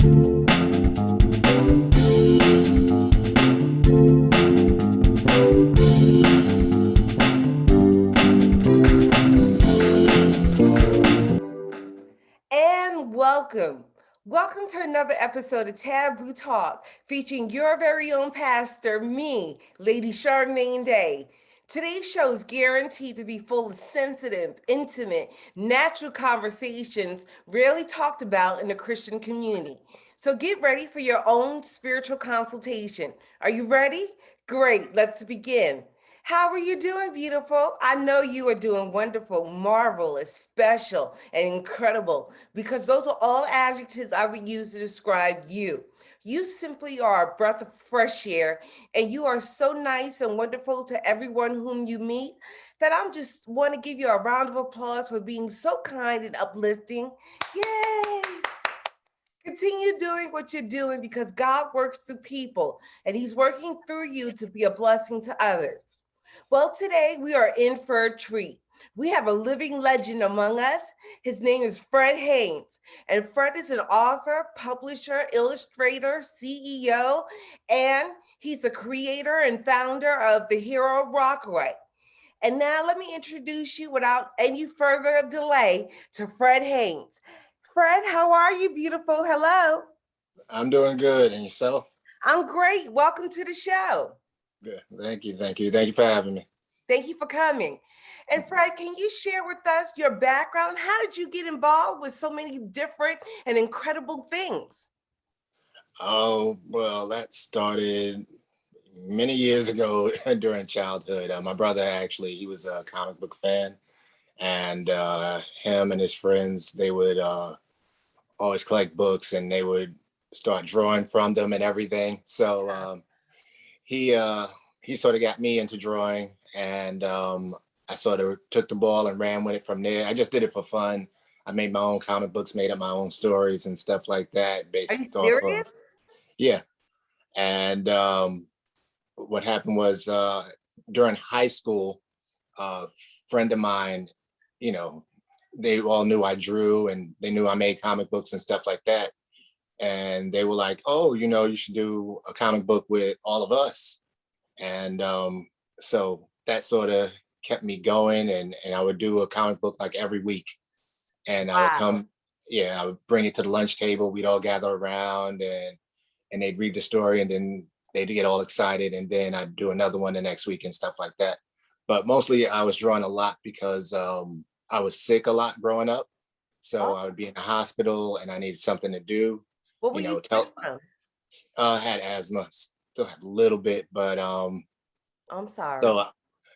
And welcome. Welcome to another episode of Taboo Talk featuring your very own pastor, me, Lady Charmaine Day. Today's show is guaranteed to be full of sensitive, intimate, natural conversations rarely talked about in the Christian community. So get ready for your own spiritual consultation. Are you ready? Great, let's begin. How are you doing, beautiful? I know you are doing wonderful, marvelous, special, and incredible because those are all adjectives I would use to describe you. You simply are a breath of fresh air, and you are so nice and wonderful to everyone whom you meet that I'm just want to give you a round of applause for being so kind and uplifting. Yay! Continue doing what you're doing because God works through people and He's working through you to be a blessing to others. Well, today we are in for a treat. We have a living legend among us. His name is Fred Haynes. And Fred is an author, publisher, illustrator, CEO, and he's the creator and founder of the Hero of Rockaway. And now let me introduce you without any further delay to Fred Haynes. Fred, how are you, beautiful? Hello. I'm doing good. And yourself? I'm great. Welcome to the show. Good. Thank you. Thank you. Thank you for having me. Thank you for coming. And Fred, can you share with us your background? How did you get involved with so many different and incredible things? Oh, well, that started many years ago during childhood. My brother actually, he was a comic book fan, and him and his friends, they would always collect books, and they would start drawing from them and everything. So he sort of got me into drawing, and I sort of took the ball and ran with it from there. I just did it for fun. I made my own comic books, made up my own stories and stuff like that Are you based off of, serious? yeah. And what happened was during high school, a friend of mine, you know, they all knew I drew and they knew I made comic books and stuff like that. And they were like, oh, you should do a comic book with all of us. And so that sort of kept me going, and I would do a comic book like every week. And I would Wow. come, yeah, I would bring it to the lunch table. We'd all gather around and they'd read the story, and then they'd get all excited, and then I'd do another one the next week and stuff like that. But mostly I was drawing a lot because I was sick a lot growing up. So Oh, I would be in the hospital and I needed something to do, what were you sick tell from? had asthma, still had a little bit, but I'm sorry. so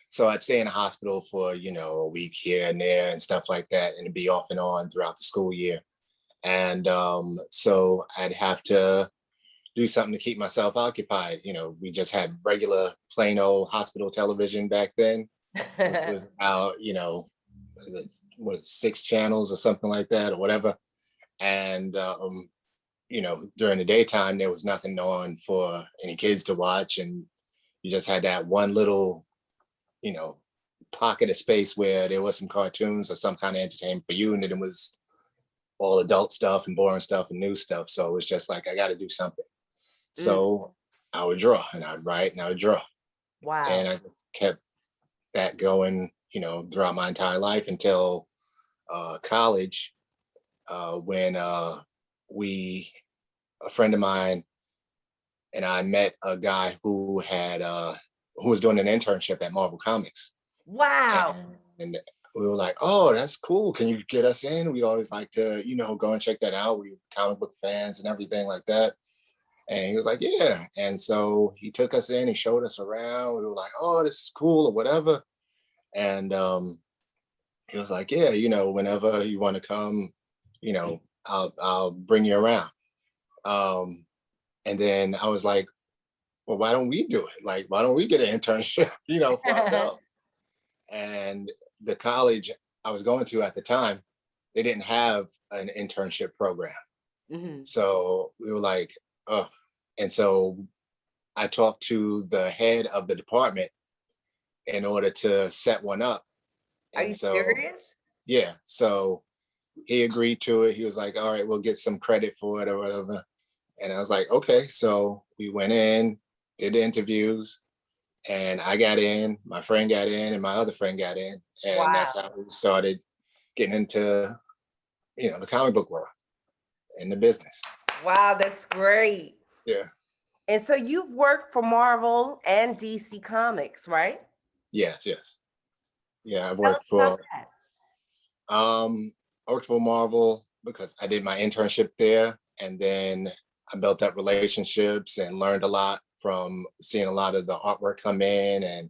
so I'd stay in the hospital for, a week here and there and stuff like that, and it'd be off and on throughout the school year. And so I'd have to do something to keep myself occupied. We just had regular plain old hospital television back then, which was about, what, 6 channels or something like that or whatever. And during the daytime there was nothing on for any kids to watch, and you just had that one little, you know, pocket of space where there was some cartoons or some kind of entertainment for you, and then it was all adult stuff and boring stuff and new stuff. So it was just like, I got to do something. Mm, So I would draw and I'd write and I would draw. And wow. I just kept that going, throughout my entire life until college, when we, a friend of mine and I met a guy who was doing an internship at Marvel Comics. Wow. And we were like, oh, that's cool. Can you get us in? We'd always like to, go and check that out. We were comic book fans and everything like that. And he was like, yeah. And so he took us in, he showed us around. We were like, oh, this is cool or whatever. And he was like, yeah, whenever you want to come, I'll bring you around. Um, and then I was like, well, why don't we do it? Like, why don't we get an internship, for ourselves? And the college I was going to at the time, they didn't have an internship program. Mhm. So we were like, oh. And so I talked to the head of the department in order to set one up. Are And you so, serious? yeah, so he agreed to it. He was like, all right, we'll get some credit for it or whatever. And I was like, okay. So we went in, did the interviews, and I got in, my friend got in, and my other friend got in. And that's Wow. how we started getting into, the comic book world and the business. Wow, that's great. Yeah. And so you've worked for Marvel and DC Comics, right? Yes, yes. Yeah, Tell us about that. um I worked for Marvel because I did my internship there, and then I built up relationships and learned a lot from seeing a lot of the artwork come in, and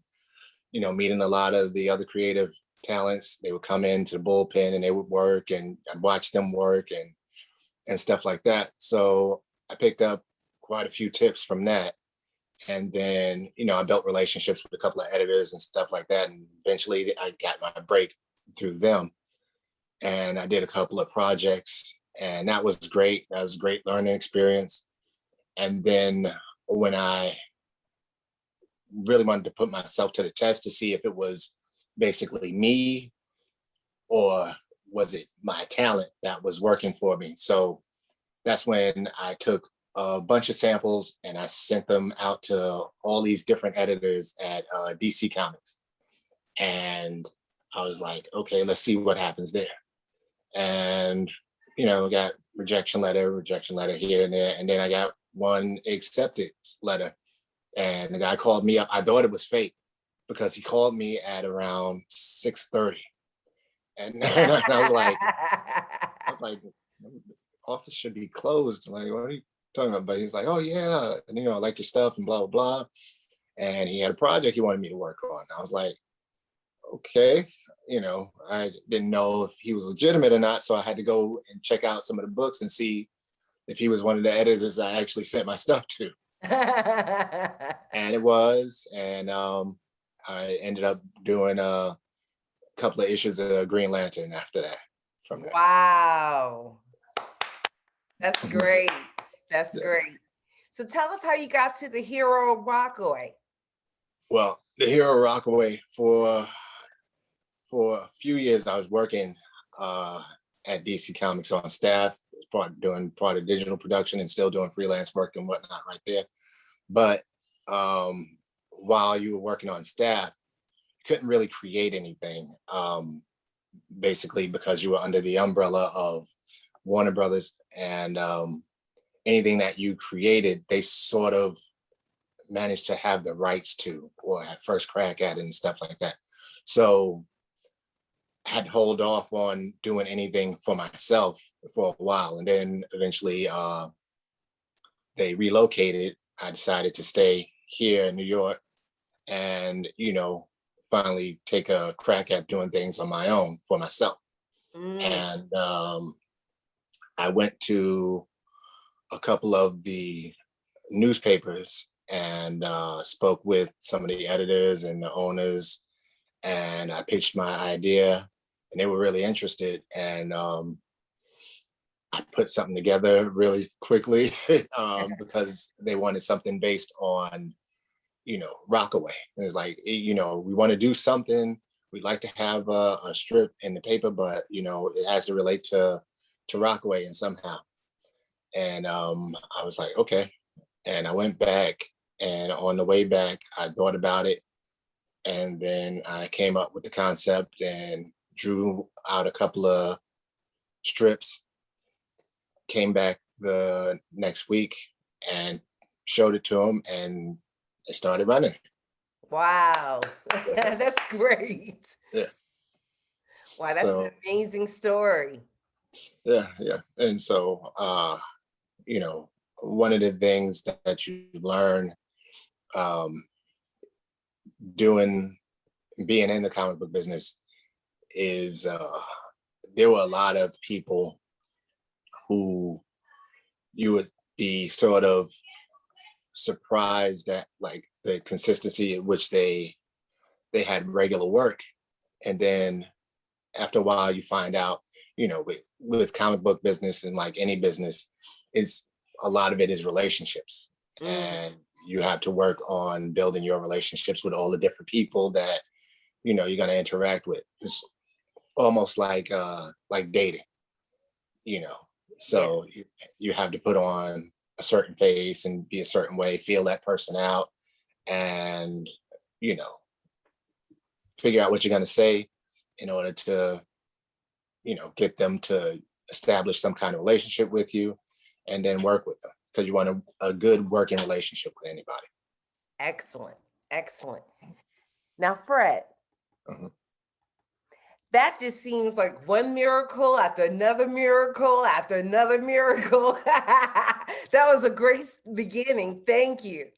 meeting a lot of the other creative talents. They would come into the bullpen and they would work, and I'd watch them work and stuff like that. So I picked up quite a few tips from that. And then, I built relationships with a couple of editors and stuff like that. And eventually I got my break through them. And I did a couple of projects, and that was great. That was a great learning experience. And then when I really wanted to put myself to the test to see if it was basically me or was it my talent that was working for me. So that's when I took a bunch of samples and I sent them out to all these different editors at DC Comics. And I was like, okay, let's see what happens there. And, we got rejection letter here and there. And then I got one acceptance letter. And the guy called me up. I thought it was fake because he called me at around 6:30. And, and I was like, office should be closed. Like, what are you talking about? But he's like, oh yeah, and I like your stuff and blah blah blah. And he had a project he wanted me to work on. I was like, okay. I didn't know if he was legitimate or not, so I had to go and check out some of the books and see if he was one of the editors I actually sent my stuff to. And it was, and I ended up doing a couple of issues of Green Lantern after that. From there. Wow. That's great. That's great. So tell us how you got to the Hero of Rockaway. Well, the Hero of Rockaway, for a few years I was working at DC Comics on staff, doing part of digital production and still doing freelance work and whatnot right there. But while you were working on staff, you couldn't really create anything, basically because you were under the umbrella of Warner Brothers, and anything that you created, they sort of managed to have the rights to or had first crack at it and stuff like that. So I had to hold off on doing anything for myself for a while. And then eventually they relocated. I decided to stay here in New York and, finally take a crack at doing things on my own for myself. And I went to a couple of the newspapers and spoke with some of the editors and the owners, and I pitched my idea, and they were really interested. And I put something together really quickly because they wanted something based on, Rockaway. And it's like, we want to do something. We'd like to have a strip in the paper, but it has to relate to Rockaway and somehow. And I was like, okay. And I went back, and on the way back, I thought about it, and then I came up with the concept and drew out a couple of strips. Came back the next week and showed it to them, and they started running. Wow. That's great. Yeah. Wow, that's an amazing story. Yeah, yeah. And so one of the things that you learn being in the comic book business is there were a lot of people who you would be sort of surprised at, like, the consistency at which they had regular work. And then after a while you find out, with comic book business and like any business, it's a lot of it is relationships. And you have to work on building your relationships with all the different people that you're going to interact with. It's almost like dating. So you have to put on a certain face and be a certain way, feel that person out, and you know, figure out what you're going to say in order to, get them to establish some kind of relationship with you, and then work with them because you want a good working relationship with anybody. Excellent. Excellent. Now, Fred, Mhm. that just seems like one miracle after another miracle after another miracle. That was a great beginning. Thank you.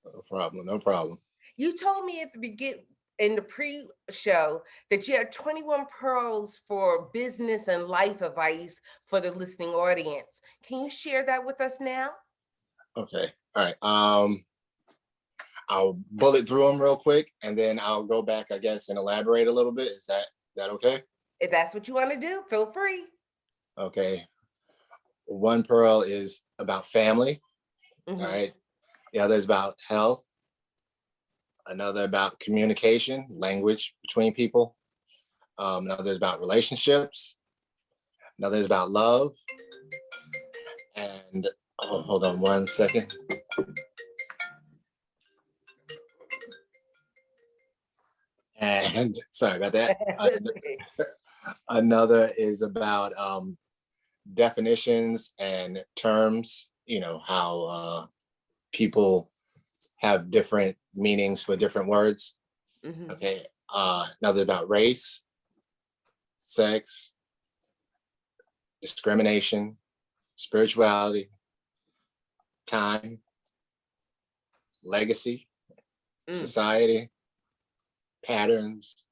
No problem. No problem. You told me at the in the pre-show that you had 21 pearls for business and life advice for the listening audience. Can you share that with us now? Okay. All right. I'll bullet through them real quick, and then I'll go back, I guess, and elaborate a little bit. Is that okay? If that's what you want to do, feel free. Okay. One pearl is about family. All Mhm. right. The other is about health. Another about communication, language between people. Another is about relationships. Another is about love. And hold on one second. And sorry about that. Another is about definitions and terms. How people have different meanings for different words. Mhm. Okay. Another about race, sex, discrimination, spirituality, time, legacy, Mm. society, patterns,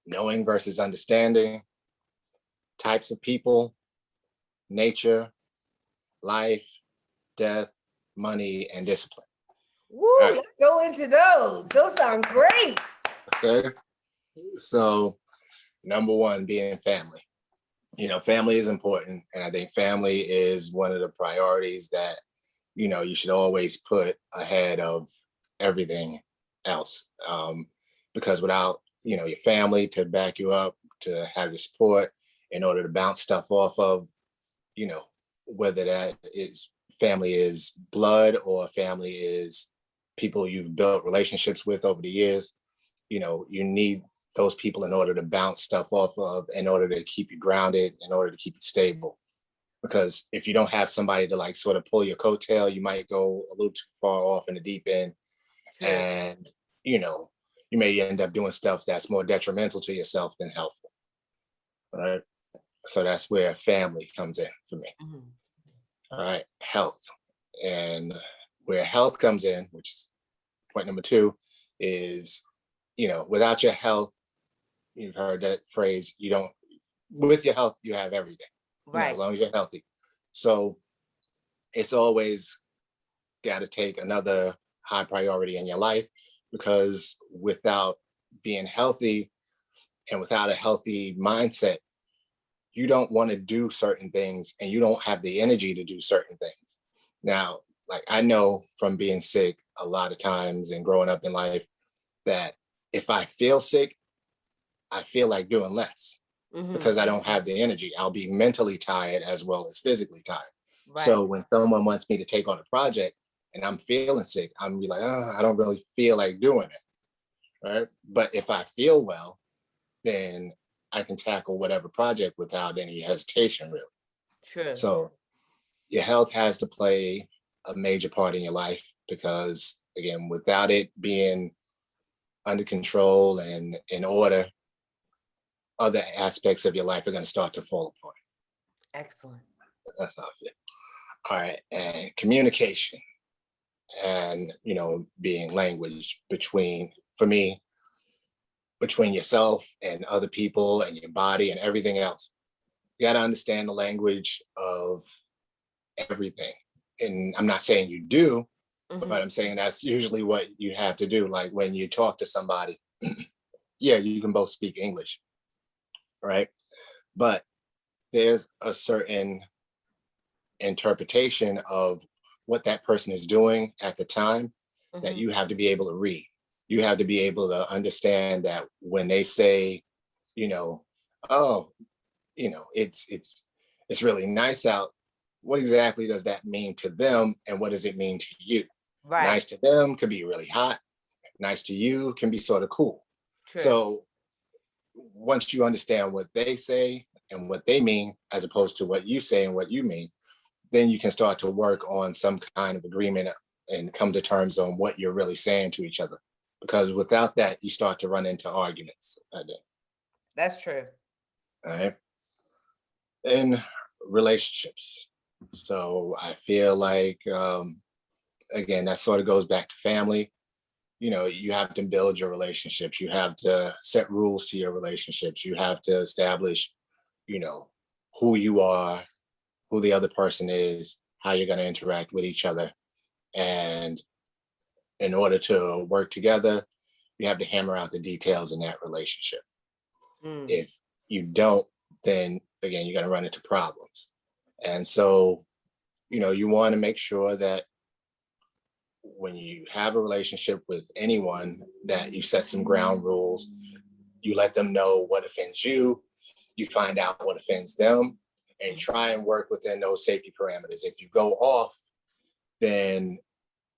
knowing versus understanding, types of people, nature, life, death, money, and discipline. Woo, All right. let's go into those. Those sound great. Okay. So, number one, being family. Family is important. And I think family is one of the priorities that, you should always put ahead of everything else. Because without, your family to back you up, to have your support in order to bounce stuff off of, you know, whether that is family is blood or family is people you've built relationships with over the years, you need those people in order to bounce stuff off of, in order to keep you grounded, in order to keep you stable. Because if you don't have somebody to like sort of pull your coattail, you might go a little too far off in the deep end. True. And, you may end up doing stuff that's more detrimental to yourself than helpful. Right. So that's where family comes in for me. Mhm. All right. Health. And where health comes in, which is point number two, is, without your health, you've heard that phrase, you don't, with your health, you have everything, as Right. long as you're healthy. So it's always got to take another high priority in your life, because without being healthy and without a healthy mindset, you don't want to do certain things and you don't have the energy to do certain things. Now, like I know from being sick a lot of times and growing up in life that if I feel sick, I feel like doing less Mhm. because I don't have the energy. I'll be mentally tired as well as physically tired. Right. So when someone wants me to take on a project and I'm feeling sick, I'm be like, oh, I don't really feel like doing it. Right. But if I feel well, then I can tackle whatever project without any hesitation, really. True. So your health has to play a major part in your life because, again, without it being under control and in order, other aspects of your life are going to start to fall apart. Excellent. That's how I feel. All right. And communication and, being language between, for me, between yourself and other people and your body and everything else. You got to understand the language of everything. And I'm not saying you do, Mhm. but I'm saying that's usually what you have to do. Like when you talk to somebody, yeah, you can both speak English, right? But there's a certain interpretation of what that person is doing at the time that Mhm. you have to be able to read. You have to be able to understand that when they say, you know, oh, it's really nice out. what exactly does that mean to them, and what does it mean to you? Right. Nice to them could be really hot. Nice to you can be sort of cool. True. So once you understand what they say and what they mean, as opposed to what you say and what you mean, then you can start to work on some kind of agreement and come to terms on what you're really saying to each other. Because without that, you start to run into arguments, I think. That's true. All right. In relationships. So I feel like, again, that sort of goes back to family. You have to build your relationships. You have to set rules to your relationships. You have to establish, you know, who you are, who the other person is, how you're going to interact with each other. And in order to work together, you have to hammer out the details in that relationship. Mm. If you don't, then again, you're going to run into problems. And so, you want to make sure that when you have a relationship with anyone, that you set some ground rules. You let them know what offends you. You find out what offends them, and try and work within those safety parameters. If you go off, then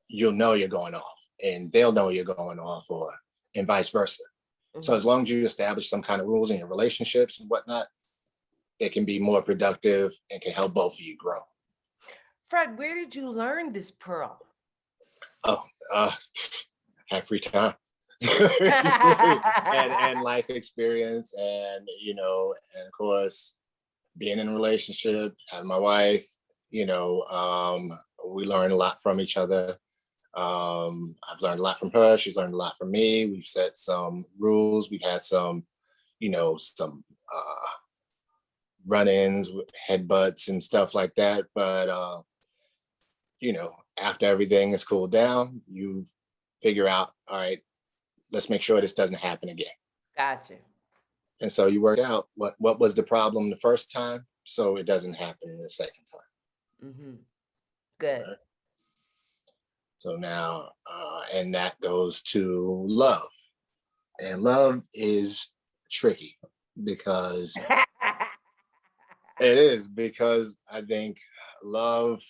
you'll know you're going off, and they'll know you're going off, and vice versa. So as Mhm. long as you establish some kind of rules in your relationships and whatnot, it can be more productive and can help both of you grow. Fred, where did you learn this pearl? Oh, have free time. and life experience, and of course being in a relationship, having my wife, we learn a lot from each other. I've learned a lot from her, she's learned a lot from me. We've set some rules, we've had some run-ins with headbutts and stuff like that, but after everything is cooled down, you figure out, all right, let's make sure this doesn't happen again. Gotcha. And so you work out what was the problem the first time, so it doesn't happen the second time. Mm-hmm. Good. Right? So now, and that goes to love. And love is tricky because I think love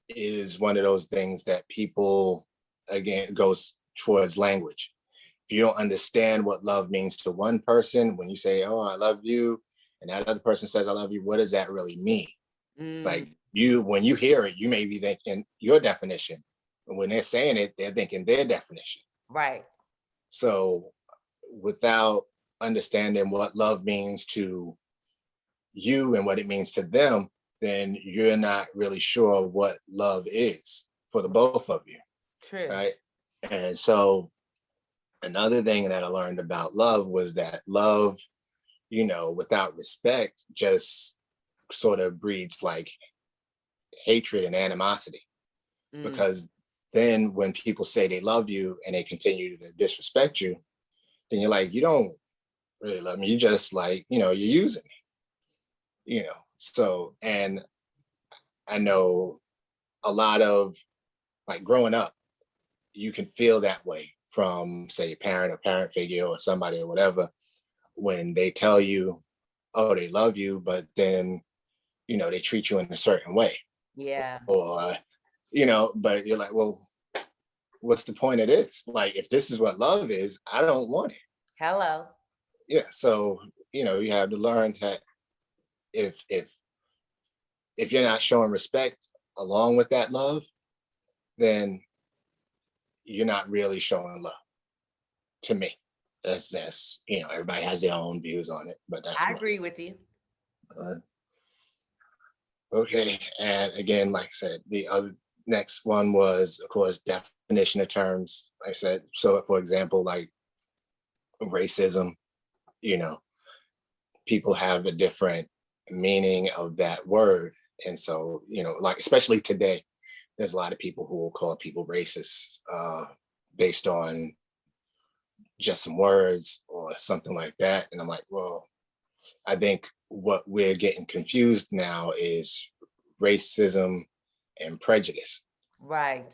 is one of those things that people, again, goes towards language. If you don't understand what love means to one person, when you say, "Oh, I love you," and that other person says, "I love you," what does that really mean? Like, Mm, when you hear it, you may be thinking your definition. But when they're saying it, they're thinking their definition. right. So without understanding what love means to you and what it means to them, then you're not really sure what love is for the both of you. True. Right. And so another thing that I learned about love was that love, without respect, just sort of breeds like hatred and animosity. Mm, Because then when people say they love you and they continue to disrespect you, then you're like, you don't really love me. You just, like, you're using me, So, and I know a lot of, like, growing up, you can feel that way from, say, a parent or parent figure or somebody or whatever, when they tell you, oh, they love you, but then, they treat you in a certain way. yeah. Or, but you're like, well, what's the point of this? Like, if this is what love is, I don't want it. Hello. Yeah. So, you have to learn that if if if you're not showing respect along with that love, then you're not really showing love to me. That's everybody has their own views on it, but that's I mine. agree with you. Uh, okay. And again, like I said, the other next one was, of course, definition of terms. Like I said, so for example, like racism, you know, people have a different meaning of that word. And so, like, especially today, there's a lot of people who will call people racist, based on just some words or something like that. And I'm like, well, I think what we're getting confused now is racism and prejudice, Right.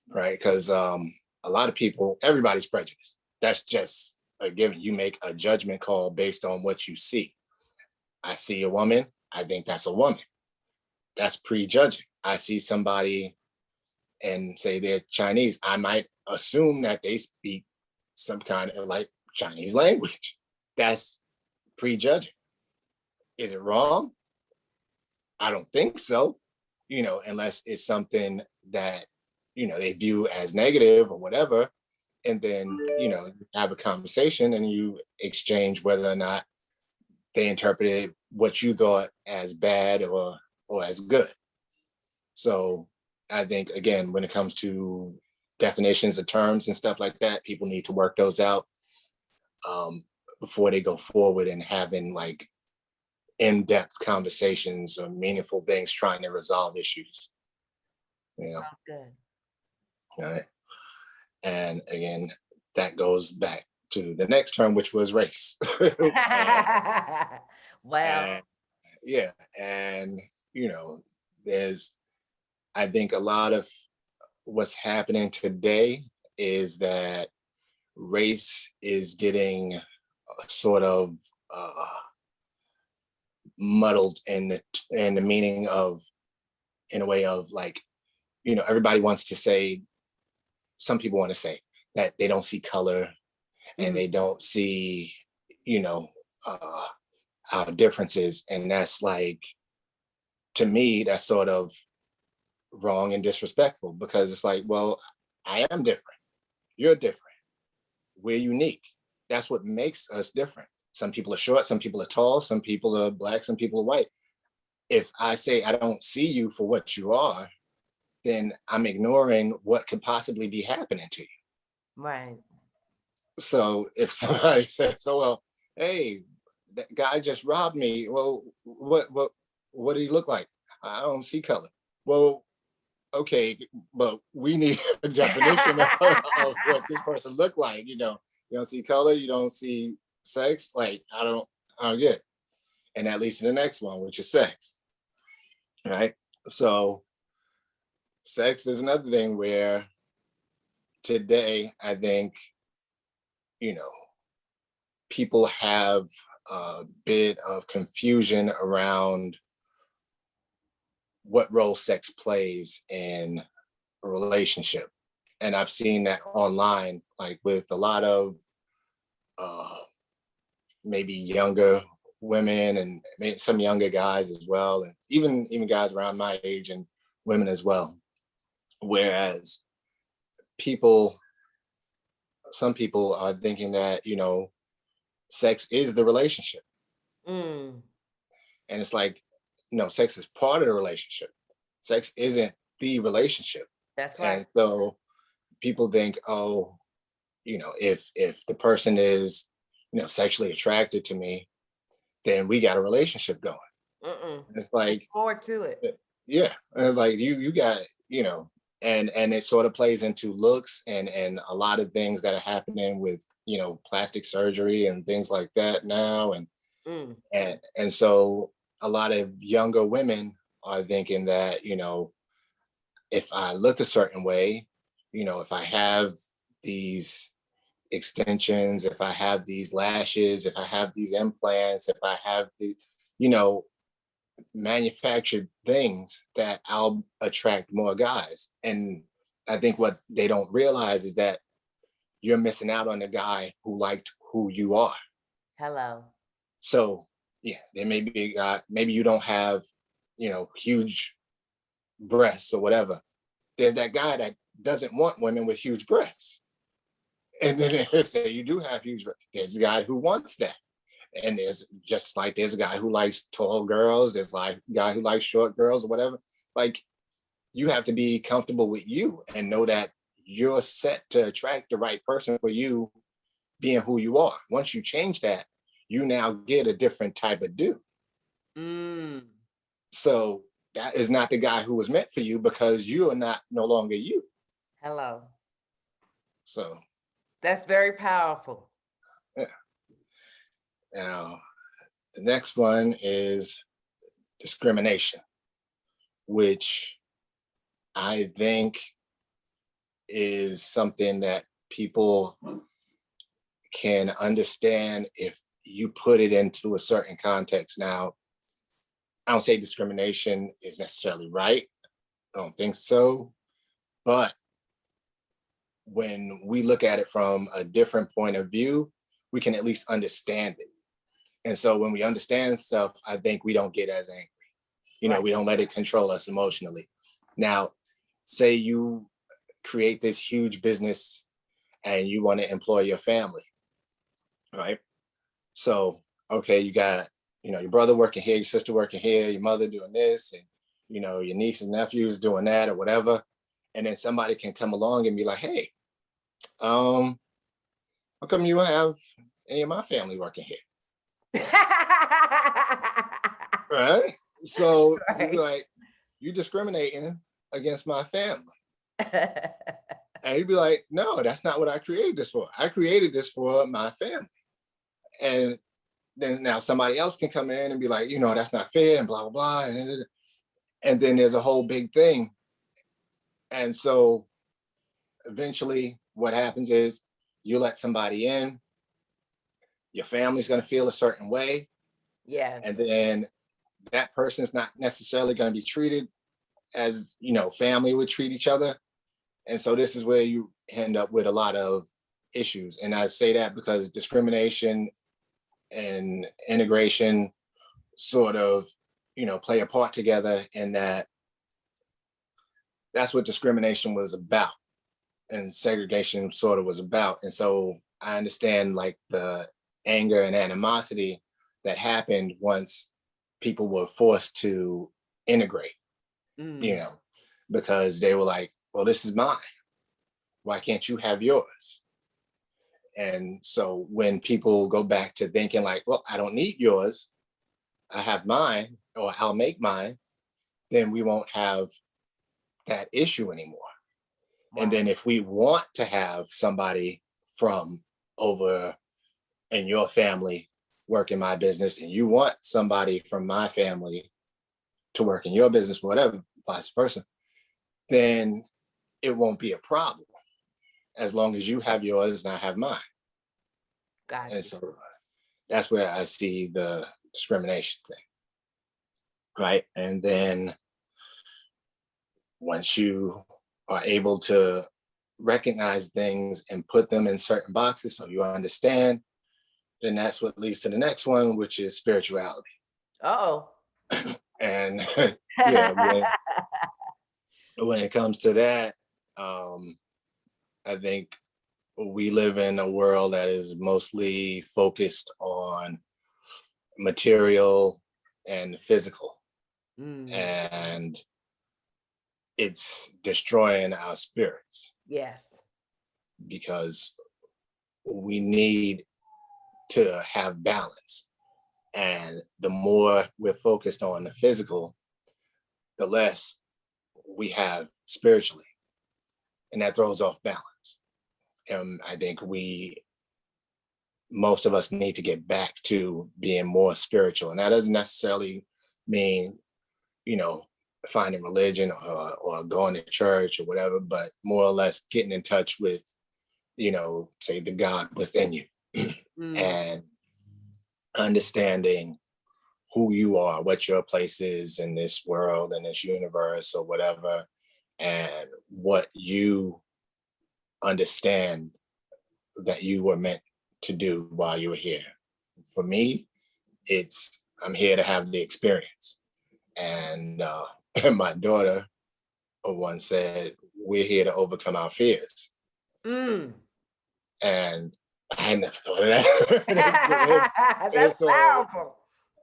right? Because a lot of people, everybody's prejudiced. That's just a given. You make a judgment call based on what you see. I see a woman, I think that's a woman. that's prejudging. I see somebody and say they're Chinese, I might assume that they speak some kind of like Chinese language. That's prejudging. Is it wrong? I don't think so, unless it's something that, they view as negative or whatever. And then, you have a conversation and you exchange whether or not they interpreted what you thought as bad or as good. So I think again, when it comes to definitions of terms and stuff like that, people need to work those out um, before they go forward and having like in-depth conversations or meaningful things trying to resolve issues. Sounds good. All right. And again, that goes back to the next term, which was race. Well, And yeah, and there's I think a lot of what's happening today is that race is getting sort of muddled in the meaning of, in a way of like, everybody wants to say, some people want to say that they don't see color and they don't see, you know our differences, and that's like, to me, that's sort of wrong and disrespectful, because it's like, well, I am different, you're different, we're unique. That's what makes us different. Some people are short, some people are tall, some people are black, some people are white. If I say I don't see you for what you are, then I'm ignoring what could possibly be happening to you. right. So if somebody says, "Oh well, hey, that guy just robbed me," well, what do he look like? I don't see color. Well, okay, but we need a definition of what this person looked like. You don't see color, you don't see sex. Like I don't get it. And that leads to the next one, which is sex. Right. So sex is another thing where today I think, you know, people have a bit of confusion around what role sex plays in a relationship. And I've seen that online, like with a lot of uh, maybe younger women and maybe some younger guys as well, and even guys around my age and women as well. Whereas people, some people are thinking that, sex is the relationship. Mm, And it's like, no, sex is part of the relationship. Sex isn't the relationship. that's right. And so people think, oh, if the person is, sexually attracted to me, then we got a relationship going. And it's Look like, forward to it. yeah. And it's like you got, and it sort of plays into looks and a lot of things that are happening with, plastic surgery and things like that now. Mm, And so a lot of younger women are thinking that, if I look a certain way, if I have these extensions, if I have these lashes, if I have these implants, if I have the, you know, manufactured things, that I'll attract more guys. And I think what they don't realize is that you're missing out on the guy who liked who you are. hello. So yeah, there may be a guy, maybe you don't have, huge breasts or whatever. There's that guy that doesn't want women with huge breasts. And then they say you do have huge breasts. There's a guy who wants that. And there's just like there's a guy who likes tall girls, there's like a guy who likes short girls or whatever. Like, you have to be comfortable with you and know that you're set to attract the right person for you, being who you are. Once you change that, you now get a different type of dude. Mm, So that is not the guy who was meant for you, because you are not no longer you. hello. So That's very powerful. yeah. Now the next one is discrimination, which I think is something that people can understand if you put it into a certain context. Now, I don't say discrimination is necessarily right. I don't think so. But when we look at it from a different point of view, we can at least understand it. And so when we understand stuff, I think we don't get as angry. Right. We don't let it control us emotionally. Now, say you create this huge business and you want to employ your family, right? So, okay, you got, your brother working here, your sister working here, your mother doing this, and, your niece and nephews doing that or whatever. And then somebody can come along and be like, hey, how come you have any of my family working here? Right? So you'd be Right. like, you discriminating against my family. And you'd be like, no, that's not what I created this for. I created this for my family. And then now somebody else can come in and be like, that's not fair and blah, blah, blah. And then there's a whole big thing. And so eventually what happens is you let somebody in, your family's going to feel a certain way. Yeah. And then that person's not necessarily going to be treated as, family would treat each other. And so this is where you end up with a lot of issues. And I say that because discrimination and integration sort of, play a part together, in that's what discrimination was about and segregation sort of was about. And so I understand like the anger and animosity that happened once people were forced to integrate, because they were like, well, this is mine. Why can't you have yours? And so when people go back to thinking like, well, I don't need yours, I have mine, or I'll make mine, then we won't have that issue anymore. Wow. And then if we want to have somebody from over in your family work in my business, and you want somebody from my family to work in your business, whatever, vice versa, then it won't be a problem as long as you have yours and I have mine. Gotcha. And so that's where I see the discrimination thing. Right. And then once you are able to recognize things and put them in certain boxes so you understand, then that's what leads to the next one, which is spirituality. Uh-oh. And yeah, when it comes to that, I think we live in a world that is mostly focused on material and physical. And it's destroying our spirits. Yes. Because we need to have balance. And the more we're focused on the physical, the less we have spiritually. And that throws off balance. And I think most of us need to get back to being more spiritual. And that doesn't necessarily mean, finding religion or going to church or whatever, but more or less getting in touch with, say the God within you and understanding who you are, what your place is in this world and this universe or whatever, and what you understand that you were meant to do while you were here. For me, I'm here to have the experience. And my daughter once said, we're here to overcome our fears. And I had never thought of that. That's powerful.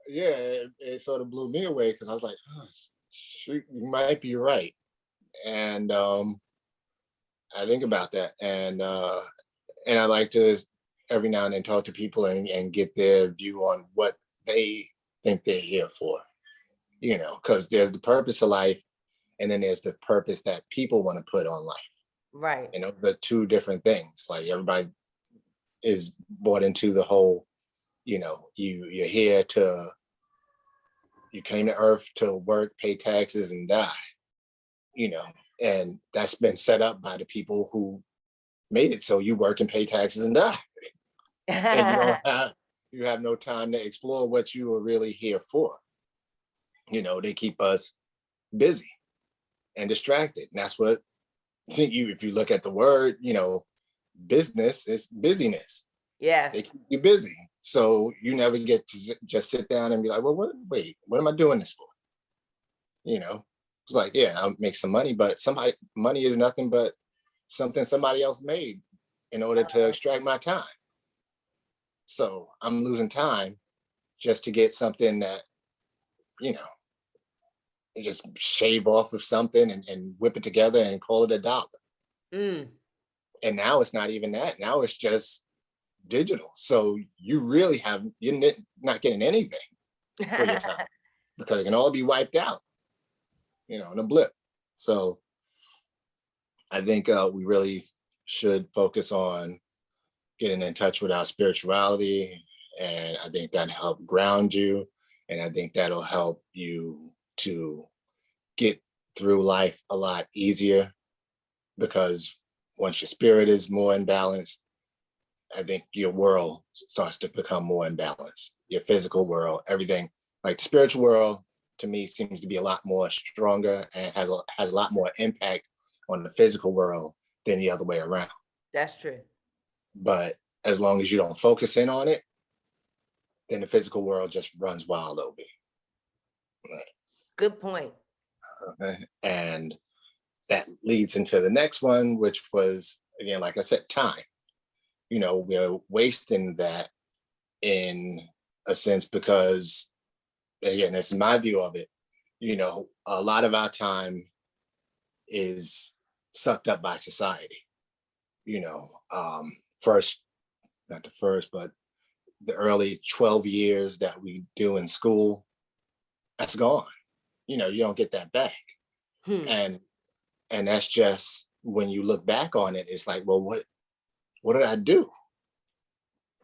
It sort of blew me away because I was like, oh, shoot, you might be right. And I think about that. And I like to every now and then talk to people and get their view on what they think they're here for. Because there's the purpose of life, and then there's the purpose that people want to put on life. Right. The two different things. Like everybody is bought into the whole, you're here you came to earth to work, pay taxes, and die. And that's been set up by the people who made it so you work and pay taxes and die. And you have no time to explore what you were really here for. They keep us busy and distracted. And that's what if you look at the word, business is busyness. They Yes. keep you busy. So you never get to just sit down and be like, well, what am I doing this for? It's like, yeah, I'll make some money, but money is nothing but something somebody else made in order to extract my time. So I'm losing time just to get something that, you know, just shave off of something and whip it together and call it $1. Mm. And now it's not even that. Now it's just digital. So you're not getting anything for your time because it can all be wiped out, in a blip. So I think we really should focus on getting in touch with our spirituality. And I think that help ground you. And I think that'll help you to get through life a lot easier because once your spirit is more imbalanced, I think your world starts to become more imbalanced. Your physical world, everything, like the spiritual world, to me seems to be a lot more stronger and has a lot more impact on the physical world than the other way around. That's true. But as long as you don't focus in on it, then the physical world just runs wild over you. Good point. And that leads into the next one, which was, again, like I said, time. We're wasting that in a sense because, again, this is my view of it. A lot of our time is sucked up by society. First, not the first, but the early 12 years that we do in school, that's gone. You don't get that back. Hmm. And that's just when you look back on it, it's like, well, what did I do?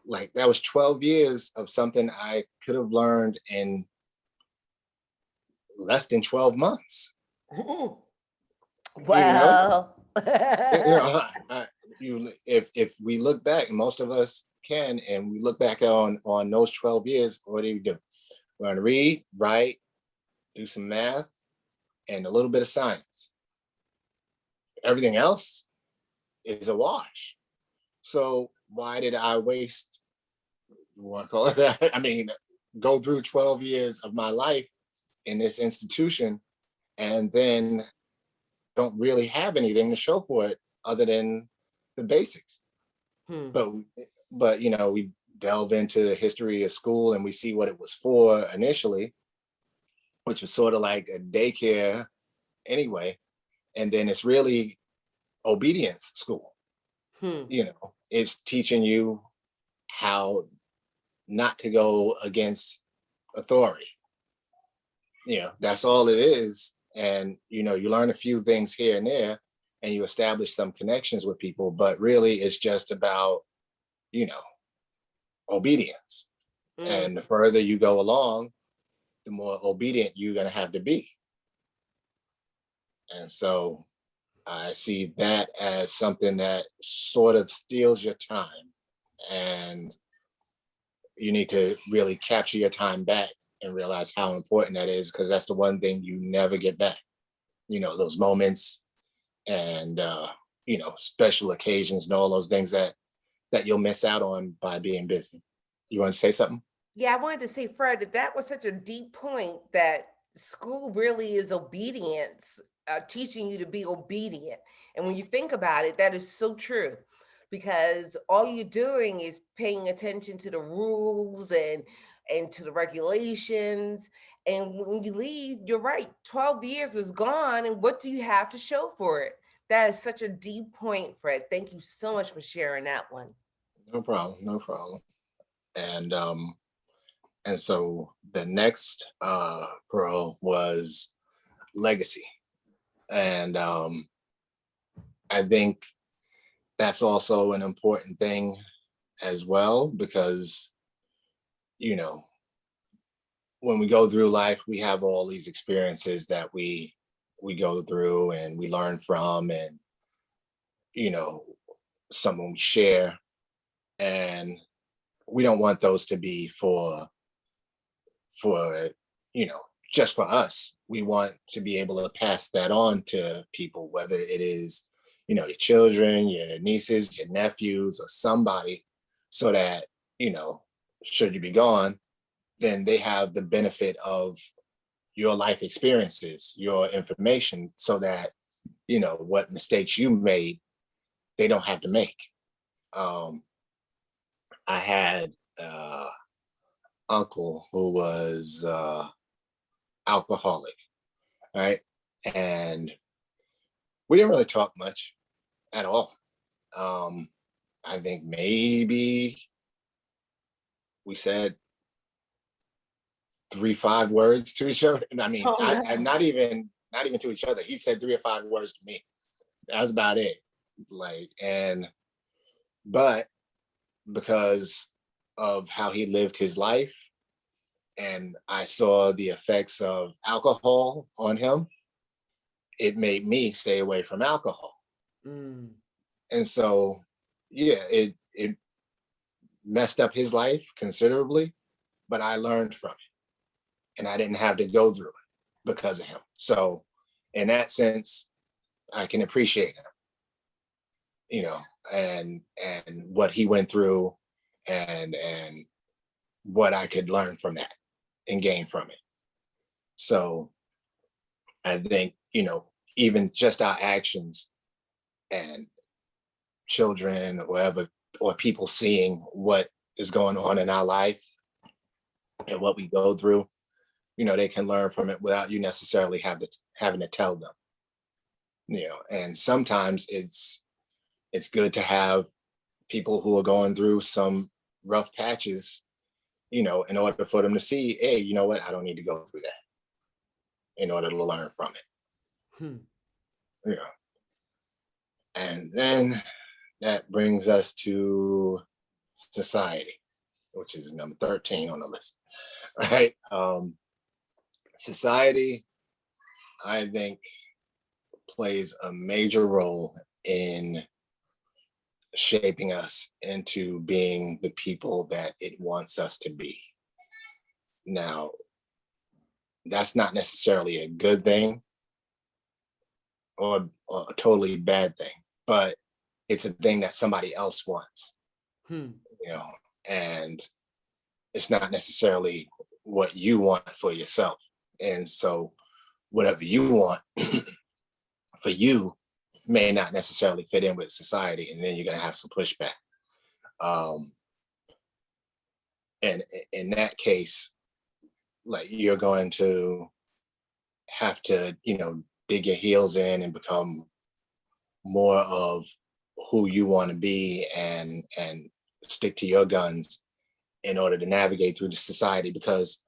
Like that was 12 years of something I could have learned in less than 12 months. Wow. If we look back, most of us can, and we look back on those 12 years, what do we do? We're going to read, write, do some math, and a little bit of science. Everything else is a wash. So why did I waste, you want to call it that? I mean, go through 12 years of my life in this institution and then don't really have anything to show for it other than the basics. Hmm. But we delve into the history of school and we see what it was for initially, which was sort of like a daycare anyway. And then it's really obedience school. Hmm. It's teaching you how not to go against authority. That's all it is. And you learn a few things here and there and you establish some connections with people, but really it's just about obedience. Mm. And the further you go along, the more obedient you're going to have to be. And so I see that as something that sort of steals your time. And you need to really capture your time back and realize how important that is, because that's the one thing you never get back. Those moments and special occasions and all those things that you'll miss out on by being busy. You want to say something? Yeah, I wanted to say, Fred, that was such a deep point that school really is obedience, teaching you to be obedient. And when you think about it, that is so true because all you're doing is paying attention to the rules and to the regulations. And when you leave, you're right, 12 years is gone. And what do you have to show for it? That is such a deep point, Fred. Thank you so much for sharing that one. No problem. No problem. And so the next pearl was legacy. And I think that's also an important thing as well, because, when we go through life, we have all these experiences that we go through and we learn from, and, you know, someone we share. And we don't want those to be for, just for us. We want to be able to pass that on to people, whether it is, your children, your nieces, your nephews, or somebody, so that, should you be gone, then they have the benefit of your life experiences, your information, so that, what mistakes you made, they don't have to make. Um, I had uncle who was alcoholic, right? And we didn't really talk much at all. Um, I think maybe we said 3 5 words to each other. I mean, Oh I no. not even to each other. He said 3 or 5 words to me. That was about it. Like, and but because of how he lived his life, and I saw the effects of alcohol on him, it made me stay away from alcohol. Mm. And so, yeah, it messed up his life considerably, but I learned from it, and I didn't have to go through it because of him. So, in that sense, I can appreciate him, you know, and what he went through, and what I could learn from that and gain from it. So, I think, even just our actions and children or whoever, or people seeing what is going on in our life and what we go through, they can learn from it without you necessarily having to tell them. And sometimes it's good to have people who are going through some rough patches, in order for them to see, hey, you know what, I don't need to go through that, in order to learn from it. Hmm. You know. And then that brings us to society, which is number 13 on the list. Right? Society, I think, plays a major role in shaping us into being the people that it wants us to be. Now, that's not necessarily a good thing, or a totally bad thing, but it's a thing that somebody else wants, Hmm. you know, and it's not necessarily what you want for yourself. And so, whatever you want for you may not necessarily fit in with society, and then you're going to have some pushback. Um, and in that case, like, you're going to have to, dig your heels in and become more of who you want to be, and stick to your guns in order to navigate through the society, because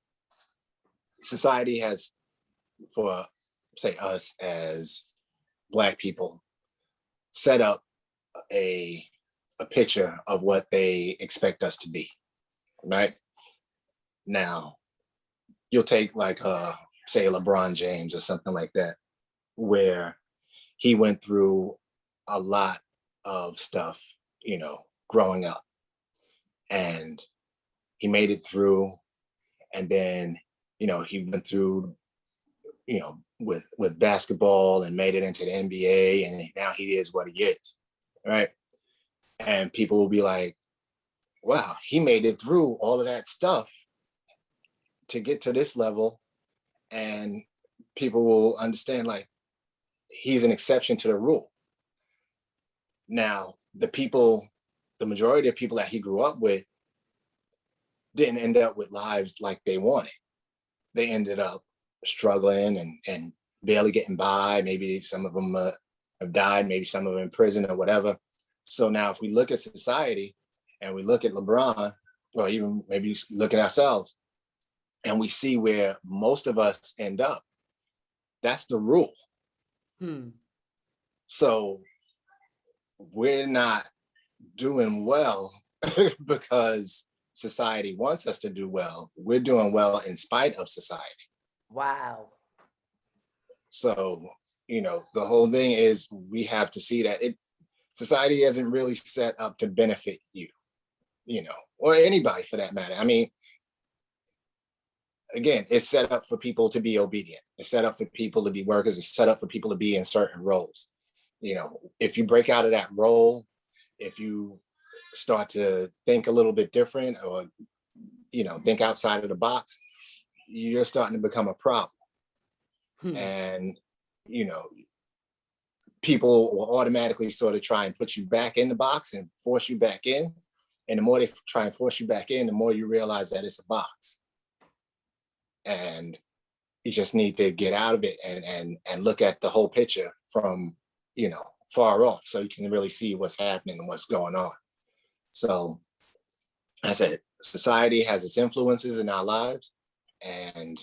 society has, for, say, us as Black people, set up a a picture of what they expect us to be, right? Now, you'll take, like, say, LeBron James or something like that, where he went through a lot of stuff, growing up, and he made it through. And then, he went through, with basketball, and made it into the NBA, and now he is what he is, right? And people will be like, wow, he made it through all of that stuff to get to this level. And people will understand, like, he's an exception to the rule. Now, the majority of people that he grew up with didn't end up with lives like they wanted. They ended up struggling, and barely getting by. Maybe some of them have died, maybe some of them in prison or whatever. So now, if we look at society and we look at LeBron, or even maybe look at ourselves, and we see where most of us end up, that's the rule. Hmm. So we're not doing well because society wants us to do well. We're doing well in spite of society. Wow. So, the whole thing is, we have to see that society isn't really set up to benefit you, or anybody for that matter. I mean, again, it's set up for people to be obedient. It's set up for people to be workers. It's set up for people to be in certain roles. You know, if you break out of that role, if you start to think a little bit different, or, you know, think outside of the box, you're starting to become a problem. Hmm. And, you know, people will automatically sort of try and put you back in the box and force you back in. And the more they try and force you back in, the more you realize that it's a box. And you just need to get out of it and look at the whole picture from, you know, far off, so you can really see what's happening and what's going on. So I said, society has its influences in our lives, and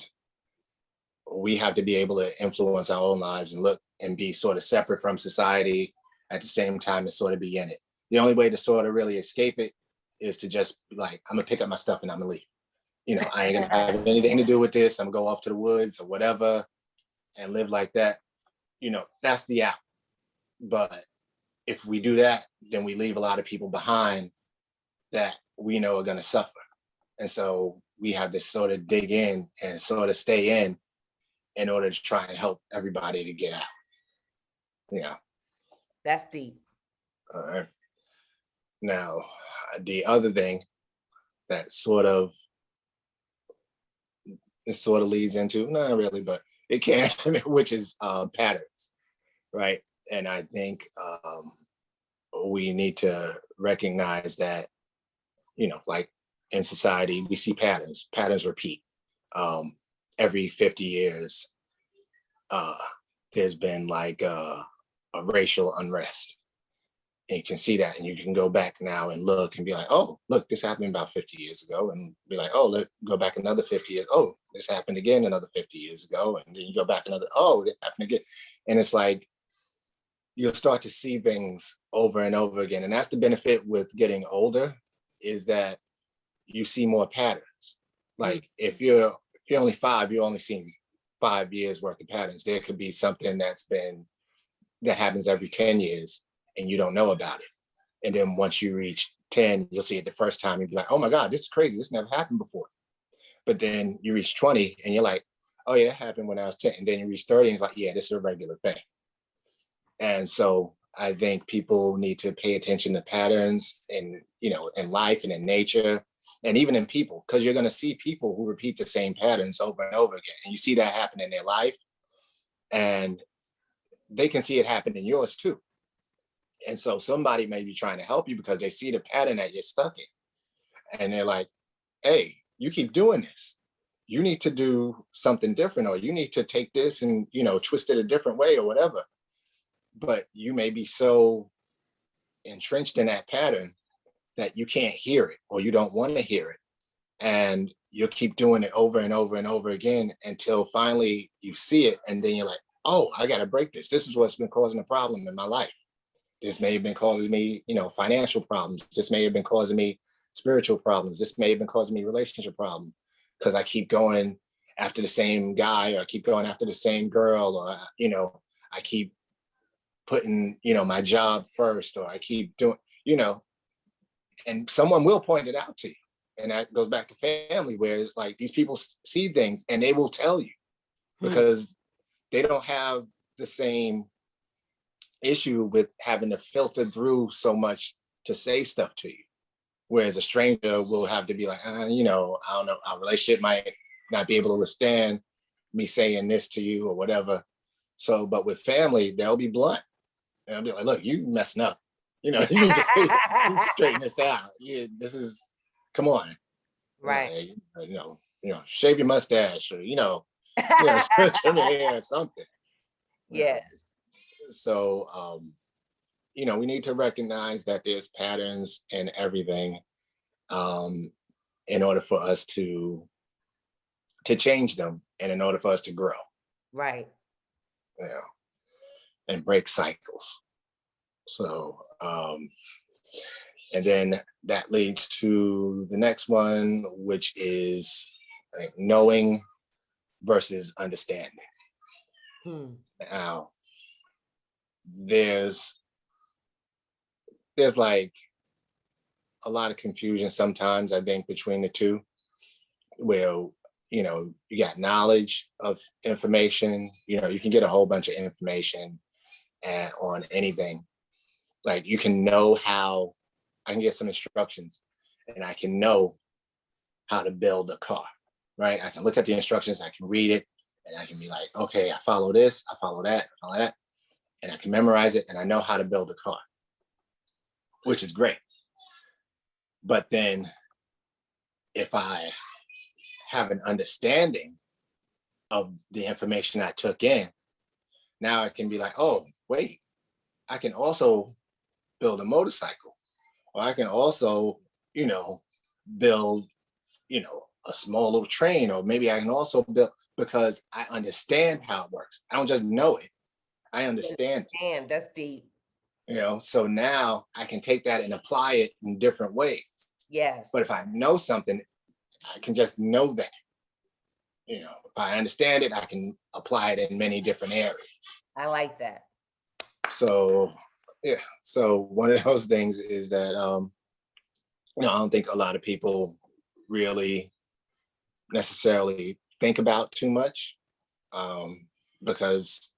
we have to be able to influence our own lives and look and be sort of separate from society at the same time as sort of be in it. The only way to sort of really escape it is to just like, I'm gonna pick up my stuff and I'm gonna leave. You know, I ain't gonna have anything to do with this. I'm gonna go off to the woods or whatever and live like that. You know, that's the out. But if we do that, then we leave a lot of people behind that we know are gonna suffer. And so we have to sort of dig in and sort of stay in order to try and help everybody to get out. Yeah. That's deep. All right. Now, the other thing that sort of leads into, not really, but it can, which is patterns, right? And I think we need to recognize that, you know, like in society, we see patterns. Patterns repeat. Every 50 years, there's been like a racial unrest. And you can see that, and you can go back now and look and be like, oh, look, this happened about 50 years ago. And be like, oh, let's go back another 50 years. Oh, this happened again another 50 years ago. And then you go back another, oh, it happened again. And it's like, you'll start to see things over and over again. And that's the benefit with getting older, is that you see more patterns. Like if you're only 5, you only see 5 years worth of patterns. There could be something that happens every 10 years and you don't know about it. And then once you reach 10, you'll see it the first time and be like, oh my God, this is crazy. This never happened before. But then you reach 20 and you're like, oh yeah, that happened when I was 10. And then you reach 30 and it's like, yeah, this is a regular thing. And so I think people need to pay attention to patterns in, you know, in life and in nature and even in people, because you're going to see people who repeat the same patterns over and over again. And you see that happen in their life, and they can see it happen in yours too. And so somebody may be trying to help you because they see the pattern that you're stuck in. And they're like, hey, you keep doing this. You need to do something different, or you need to take this and, you know, twist it a different way or whatever. But you may be so entrenched in that pattern that you can't hear it, or you don't want to hear it. And you'll keep doing it over and over and over again until finally you see it. And then you're like, oh, I got to break this. This is what's been causing a problem in my life. This may have been causing me, you know, financial problems. This may have been causing me spiritual problems. This may have been causing me relationship problems, because I keep going after the same guy, or I keep going after the same girl, or, you know, I keep putting, you know, my job first, or I keep doing, you know, and someone will point it out to you. And that goes back to family, where it's like these people see things and they will tell you, because they don't have the same issue with having to filter through so much to say stuff to you. Whereas a stranger will have to be like, you know, I don't know, our relationship might not be able to withstand me saying this to you or whatever. So, but with family, they'll be blunt. And I'll be like, look, you messing up. You know, you need to straighten this out. This is, come on. Right. Shave your mustache, or, trim your hair or something. Yes. So, we need to recognize that there's patterns in everything, in order for us to change them, and in order for us to grow. Right. Yeah, and break cycles. So, and then that leads to the next one, which is knowing versus understanding. Now, there's like a lot of confusion sometimes, I think, between the two, where you got knowledge of information. You can get a whole bunch of information on anything. Like you can know how I can get some instructions and I can know how to build a car, right? I can look at the instructions, I can read it, and I can be like, okay, I follow this, I follow that, I follow that, and I can memorize it and I know how to build a car, which is great. But then if I have an understanding of the information I took in, now I can be like, oh, wait, I can also build a motorcycle, or I can also, build, a small little train, or maybe I can also build because I understand how it works. I don't just know it, I understand it. And that's deep. So now I can take that and apply it in different ways. Yes. But if I know something, I can just know that. If I understand it, I can apply it in many different areas. I like that. So yeah, so one of those things is that I don't think a lot of people really necessarily think about too much, because,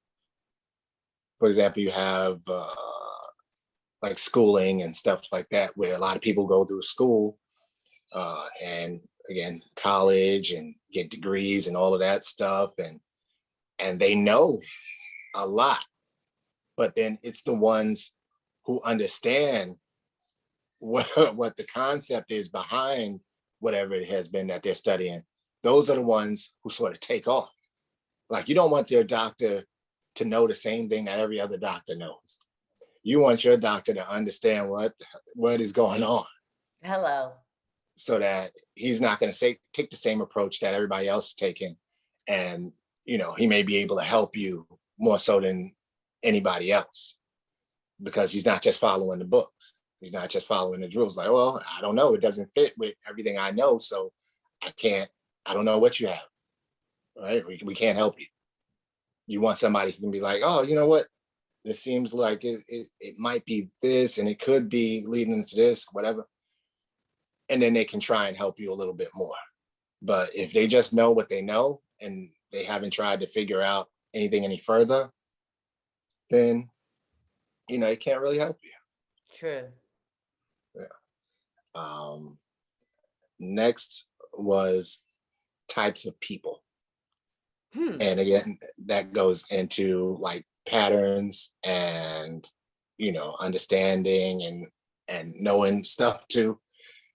for example, you have like schooling and stuff like that, where a lot of people go through school and again college and get degrees and all of that stuff, and they know a lot, but then it's the ones who understand what the concept is behind whatever it has been that they're studying. Those are the ones who sort of take off. Like you don't want your doctor to know the same thing that every other doctor knows. You want your doctor to understand what is going on, Hello. so that he's not going to take the same approach that everybody else is taking, and he may be able to help you more so than anybody else, because he's not just following the books. He's not just following the rules. Like, well, I don't know. It doesn't fit with everything I know. So I don't know what you have. Right. We can't help you. You want somebody who can be like, oh, you know what? This seems like it might be this, and it could be leading into this, whatever. And then they can try and help you a little bit more. But if they just know what they know and they haven't tried to figure out anything any further, then, it can't really help you. True. Yeah. Next was types of people. And again, that goes into like patterns and, understanding and knowing stuff too.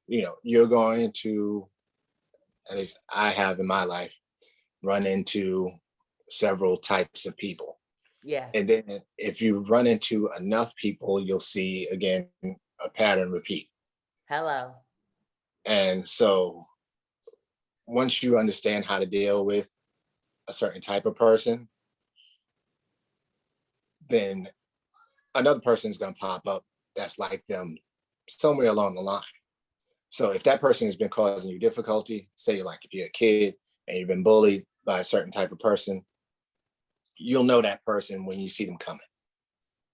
You're going to, at least I have in my life, run into several types of people. Yes. And then if you run into enough people, you'll see again a pattern repeat. Hello. And so once you understand how to deal with a certain type of person, then another person is going to pop up that's like them somewhere along the line. So if that person has been causing you difficulty, say like if you're a kid and you've been bullied by a certain type of person, you'll know that person when you see them coming,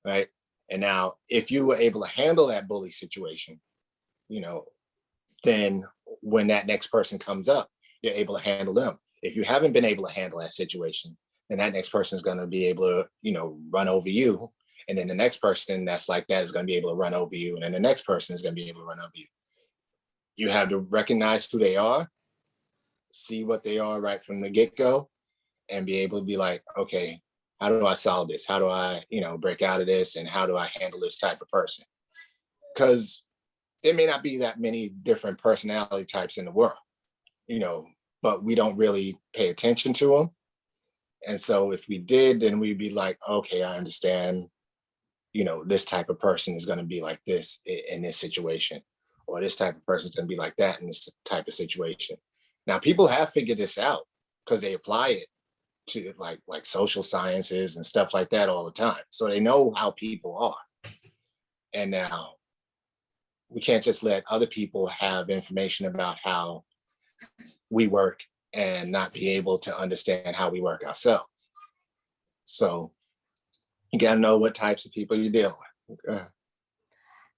right? And now if you were able to handle that bully situation, then when that next person comes up, you're able to handle them. If you haven't been able to handle that situation, then that next person is going to be able to, run over you. And then the next person that's like that is going to be able to run over you. And then the next person is going to be able to run over you. You have to recognize who they are, see what they are right from the get-go, and be able to be like, okay, how do I solve this? How do I, break out of this? And how do I handle this type of person? Because there may not be that many different personality types in the world, but we don't really pay attention to them. And so if we did, then we'd be like, okay, I understand, this type of person is going to be like this in this situation, or this type of person is going to be like that in this type of situation. Now, people have figured this out because they apply it to like social sciences and stuff like that all the time. So they know how people are. And now we can't just let other people have information about how we work and not be able to understand how we work ourselves. So you got to know what types of people you're dealing with.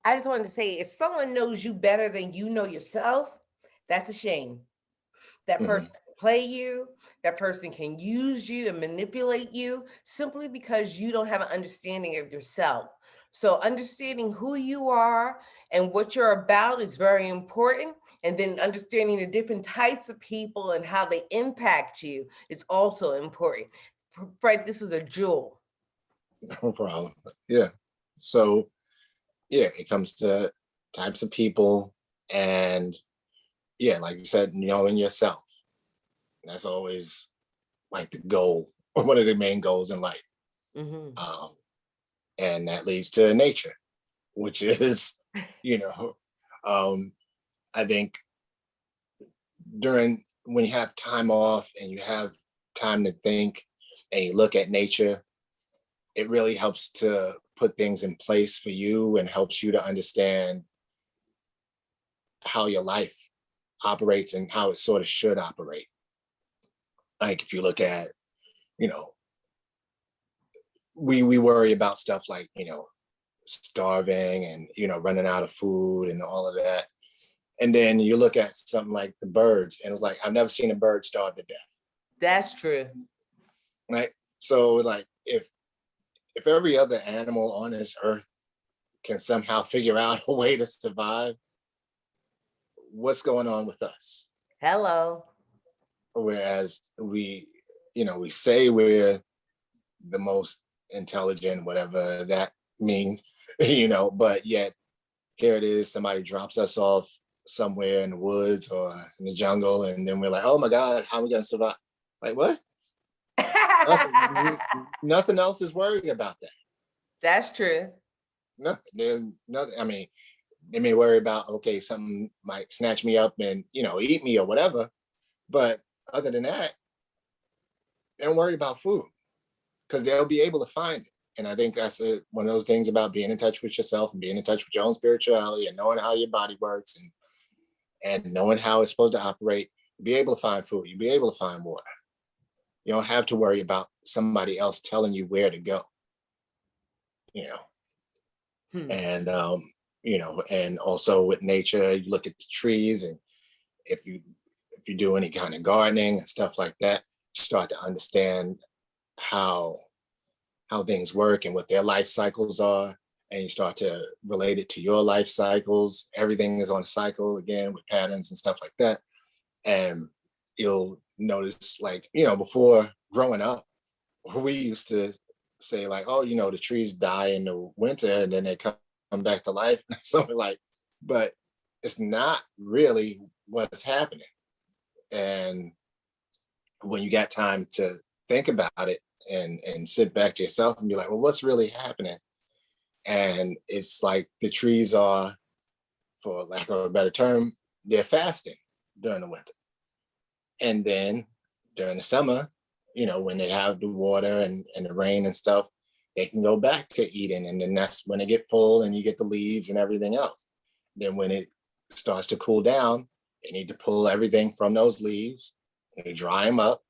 I just wanted to say, if someone knows you better than you know yourself, that's a shame. That person play you. That person can use you and manipulate you simply because you don't have an understanding of yourself. So understanding who you are and what you're about is very important. And then understanding the different types of people and how they impact you is also important. Fred, this was a jewel. No problem. Yeah. So yeah, it comes to types of people, and yeah, like you said, knowing yourself. That's always like the goal, or one of the main goals in life. Mm-hmm. Um, and that leads to nature, which is, you know, um, I think during when you have time off and you have time to think and you look at nature, it really helps to put things in place for you and helps you to understand how your life operates and how it sort of should operate. Like if you look at, you know, we worry about stuff like, starving and, running out of food and all of that. And then you look at something like the birds, and it's like, I've never seen a bird starve to death. That's true. Right. So like if every other animal on this earth can somehow figure out a way to survive, what's going on with us? Hello. Whereas we say we're the most intelligent, whatever that means, but yet here it is, somebody drops us off somewhere in the woods or in the jungle, and then we're like, oh my God, how are we gonna survive? Like what? Nothing else is worrying about that. That's true. Nothing. There's nothing. I mean, they may worry about, okay, something might snatch me up and eat me or whatever, but other than that, they don't worry about food because they'll be able to find it. And I think that's one of those things about being in touch with yourself and being in touch with your own spirituality and knowing how your body works and knowing how it's supposed to operate. You'll be able to find food. You'll be able to find water. You don't have to worry about somebody else telling you where to go. You know, Hmm. and and also with nature, you look at the trees, and if you do any kind of gardening and stuff like that, you start to understand how things work and what their life cycles are, and you start to relate it to your life cycles. Everything is on a cycle again with patterns and stuff like that. And you'll notice, like, before growing up, we used to say like, oh, the trees die in the winter and then they come back to life. Something like, but it's not really what's happening. And when you got time to think about it and sit back to yourself and be like, well, what's really happening? And it's like the trees are, for lack of a better term, they're fasting during the winter. And then during the summer, when they have the water and the rain and stuff, they can go back to eating. And then that's when they get full and you get the leaves and everything else. Then when it starts to cool down, they need to pull everything from those leaves and they dry them up.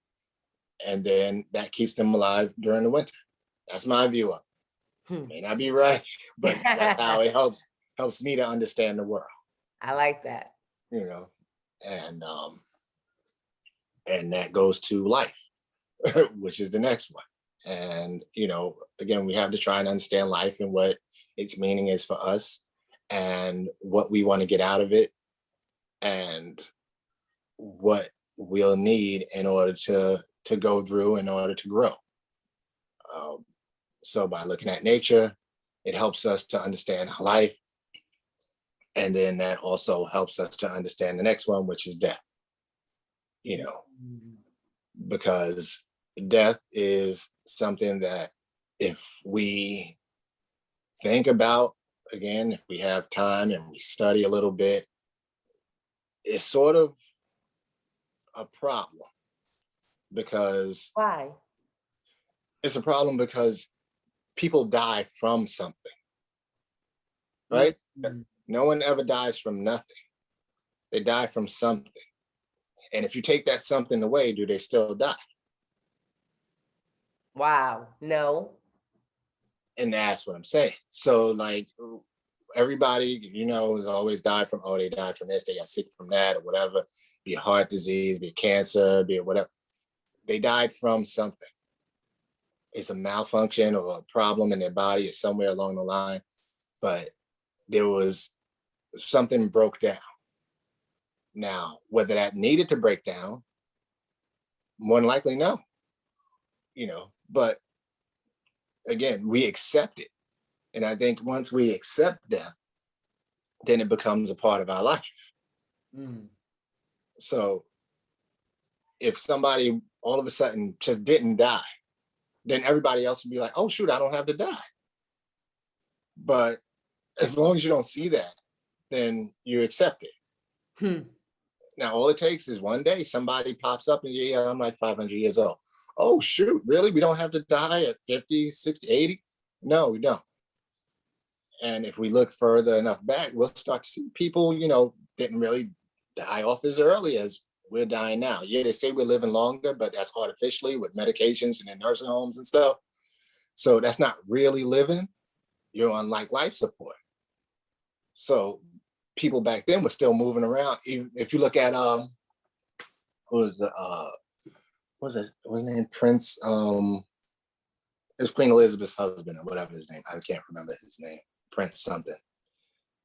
And then that keeps them alive during the winter. That's my view of it. May not be right, but that's how it helps me to understand the world. I like that. And that goes to life, which is the next one. And again, we have to try and understand life and what its meaning is for us and what we want to get out of it and what we'll need in order to go through in order to grow. So by looking at nature, it helps us to understand life. And then that also helps us to understand the next one, which is death. Because death is something that if we think about, again, if we have time and we study a little bit, it's sort of a problem. Because why? It's a problem because people die from something, right? Mm-hmm. No one ever dies from nothing. They die from something. And if you take that something away, do they still die? Wow, no. And that's what I'm saying. So like, everybody, has always died from, oh, they died from this, they got sick from that, or whatever, be it heart disease, be it cancer, be it whatever. They died from something. It's a malfunction or a problem in their body or somewhere along the line, but there was something broke down. Now, whether that needed to break down, more than likely, no, but again, we accept it. And I think once we accept death, then it becomes a part of our life. Mm. So if somebody all of a sudden just didn't die, then everybody else would be like, oh, shoot, I don't have to die. But as long as you don't see that, then you accept it. Hmm. Now, all it takes is one day somebody pops up and, yeah, I'm like 500 years old. Oh, shoot, really? We don't have to die at 50, 60, 80? No, we don't. And if we look further enough back, we'll start to see people, didn't really die off as early as we're dying now. Yeah, they say we're living longer, but that's artificially with medications and in nursing homes and stuff. So that's not really living. You're on like life support. So people back then were still moving around. Even if you look at who was the what's his name? Prince, it's Queen Elizabeth's husband or whatever his name. I can't remember his name. Prince something.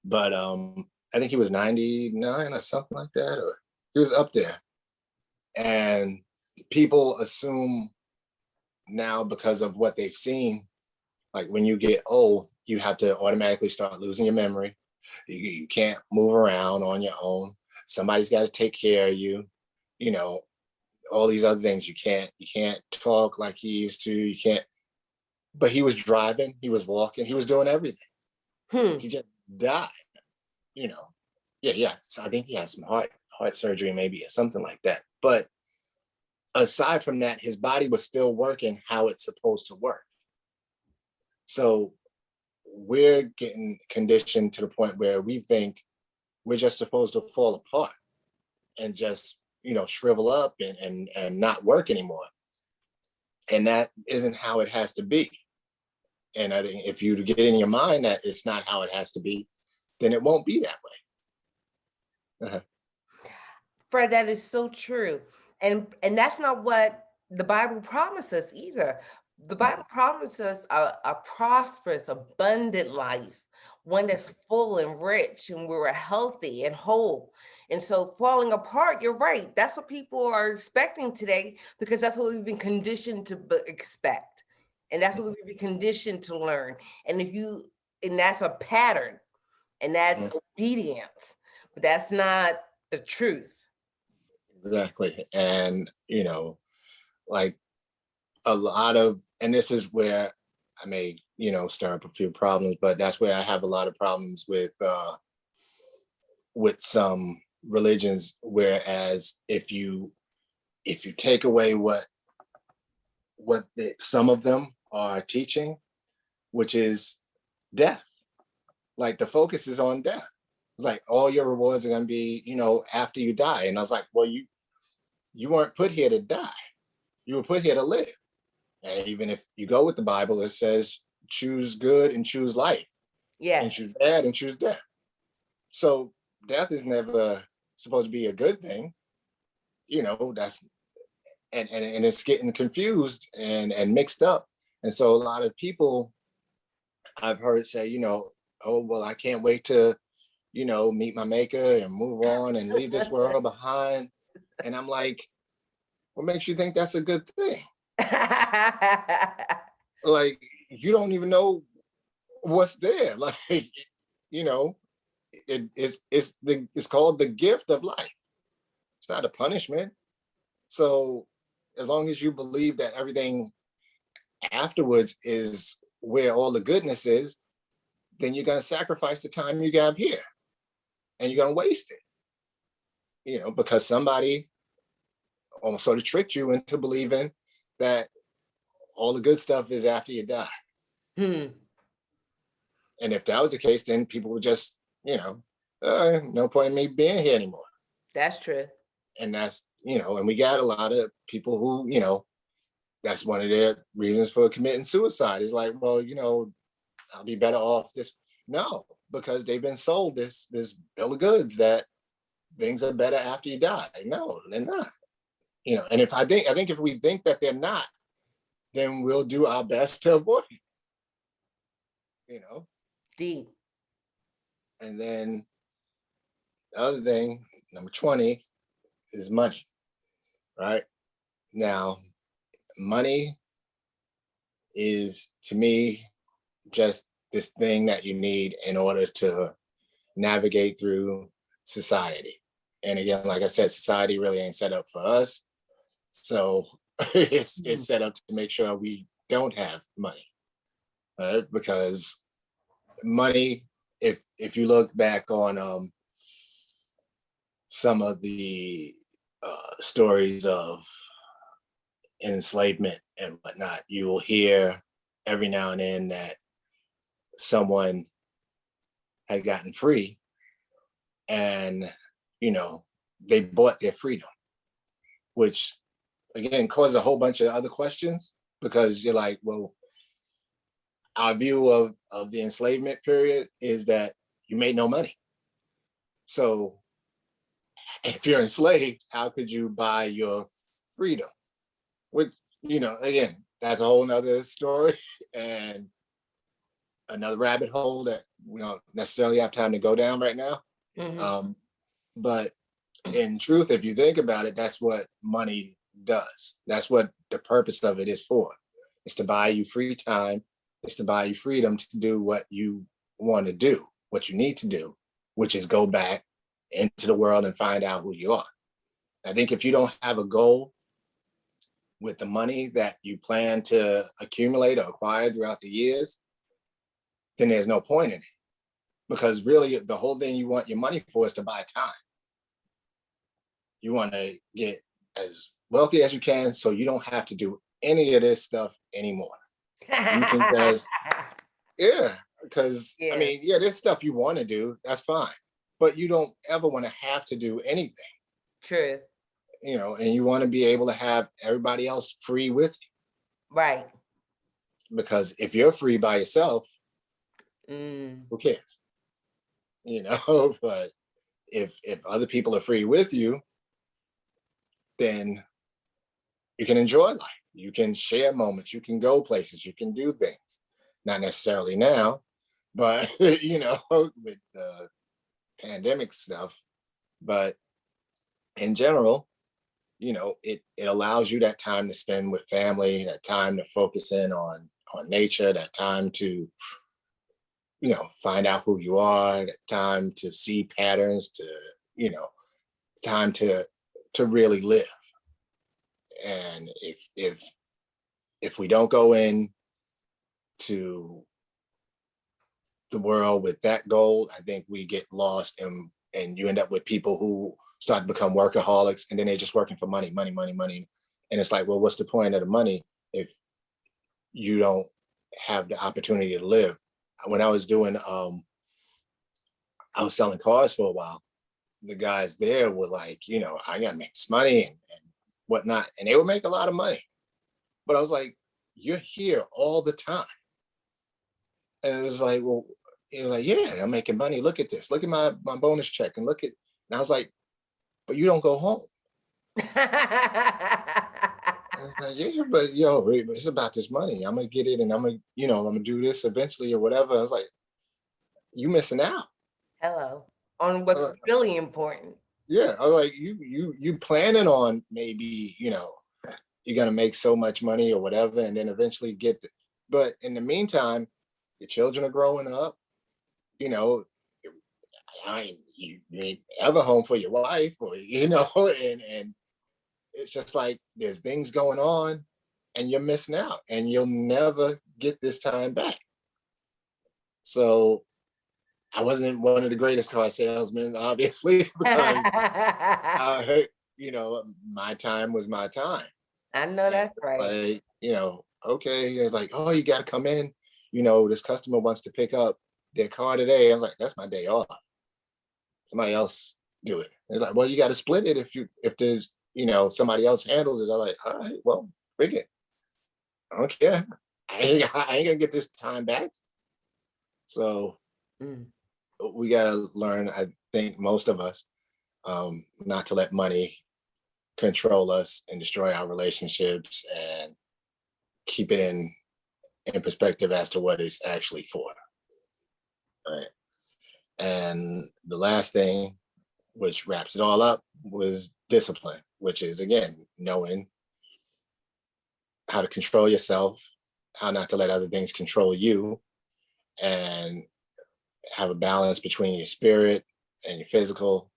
But I think he was 99 or something like that, or he was up there. And people assume now, because of what they've seen, like when you get old, you have to automatically start losing your memory. You can't move around on your own. Somebody's got to take care of you. All these other things. You can't talk like he used to. You can't. But he was driving. He was walking. He was doing everything. He just died. Yeah. So I think he had some heart surgery, maybe, or something like that. But aside from that, his body was still working how it's supposed to work. So we're getting conditioned to the point where we think we're just supposed to fall apart and just, shrivel up and not work anymore. And that isn't how it has to be. And I think if you get in your mind that it's not how it has to be, then it won't be that way. Uh-huh. Fred, that is so true. And that's not what the Bible promises either. The Bible promises a prosperous, abundant life, one that's full and rich, and we're healthy and whole. And so falling apart, you're right. That's what people are expecting today, because that's what we've been conditioned to expect. And that's what we've been conditioned to learn. And that's a pattern, and that's obedience, but that's not the truth. Exactly. And, like a lot of, and this is where I may, stir up a few problems, but that's where I have a lot of problems with some religions. Whereas if you take away what some of them are teaching, which is death, like the focus is on death. Like all your rewards are going to be, after you die. And I was like, well, you weren't put here to die. You were put here to live. And even if you go with the Bible, it says choose good and choose life. Yeah. And choose bad and choose death. So death is never supposed to be a good thing. That's and it's getting confused and mixed up. And so a lot of people I've heard say, oh, well, I can't wait to, meet my maker and move on and leave this world behind. And I'm like, what makes you think that's a good thing? Like, you don't even know what's there. Like, it's called the gift of life. It's not a punishment. So as long as you believe that everything afterwards is where all the goodness is, then you're going to sacrifice the time you have here and you're going to waste it, because somebody almost sort of tricked you into believing that all the good stuff is after you die. And if that was the case, then people would just, no point in me being here anymore. That's true. And that's, and we got a lot of people who, that's one of their reasons for committing suicide is like, well, I'll be better off this. No, because they've been sold this bill of goods that things are better after you die. No, they're not. And I think if we think that they're not, then we'll do our best to avoid it. D. And then the other thing, number 20, is money. Right? Now, money is, to me, just this thing that you need in order to navigate through society. And again, like I said, society really ain't set up for us. So it's set up to make sure we don't have money. Right? Because money, if you look back on some of the stories of enslavement and whatnot, you will hear every now and then that someone had gotten free and they bought their freedom, which again caused a whole bunch of other questions, because you're like, well, our view of the enslavement period is that you made no money. So if you're enslaved, how could you buy your freedom? Which, again, that's a whole nother story and another rabbit hole that we don't necessarily have time to go down right now. But in truth, if you think about it, that's what money does. That's what the purpose of it is for. It's to buy you free time. It's to buy you freedom to do what you want to do, what you need to do, which is go back into the world and find out who you are. I think if you don't have a goal with the money that you plan to accumulate or acquire throughout the years, then there's no point in it. Because really, the whole thing you want your money for is to buy time. You want to get as wealthy as you can so you don't have to do any of this stuff anymore. You can just, because Yeah. I mean, there's stuff you want to do, that's fine. But you don't ever want to have to do anything. True. And you want to be able to have everybody else free with you. Right. Because if you're free by yourself, who cares? But if other people are free with you, then you can enjoy life. You can share moments. You can go places. You can do things. Not necessarily now, but with the pandemic stuff. But in general, it allows you that time to spend with family, that time to focus in on nature, that time to find out who you are, that time to see patterns, to time to really live. And if we don't go in to the world with that goal, I think we get lost, and you end up with people who start to become workaholics, and then they're just working for money. And it's like, well, what's the point of the money if you don't have the opportunity to live? When I was doing, I was selling cars for a while. The guys there were like, I gotta make this money and whatnot, and they would make a lot of money. But I was like, you're here all the time. And it was like, well, it was like, yeah, I'm making money. Look at this. Look at my bonus check, and look at. And I was like, but you don't go home. I was like, yeah, but it's about this money. I'm gonna get it, and I'm gonna do this eventually or whatever. I was like, you missing out. Hello. On what's really important. Yeah, I was like, you planning on maybe you're gonna make so much money or whatever, and then eventually but in the meantime, your children are growing up. You ain't ever home for your wife, or and it's just like there's things going on, and you're missing out, and you'll never get this time back. So I wasn't one of the greatest car salesmen, obviously, because my time was my time. I know that's right. Like, okay, it's like, oh, you got to come in. This customer wants to pick up their car today. I was like, that's my day off. Somebody else do it. It's like, well, you got to split it if there's somebody else handles it. I'm like, all right, well, frig it. I don't care. I ain't gonna get this time back. So we gotta learn, I think most of us, not to let money control us and destroy our relationships, and keep it in perspective as to what it's actually for. Right. And the last thing, which wraps it all up, was discipline, which is again knowing how to control yourself, how not to let other things control you, and have a balance between your spirit and your physical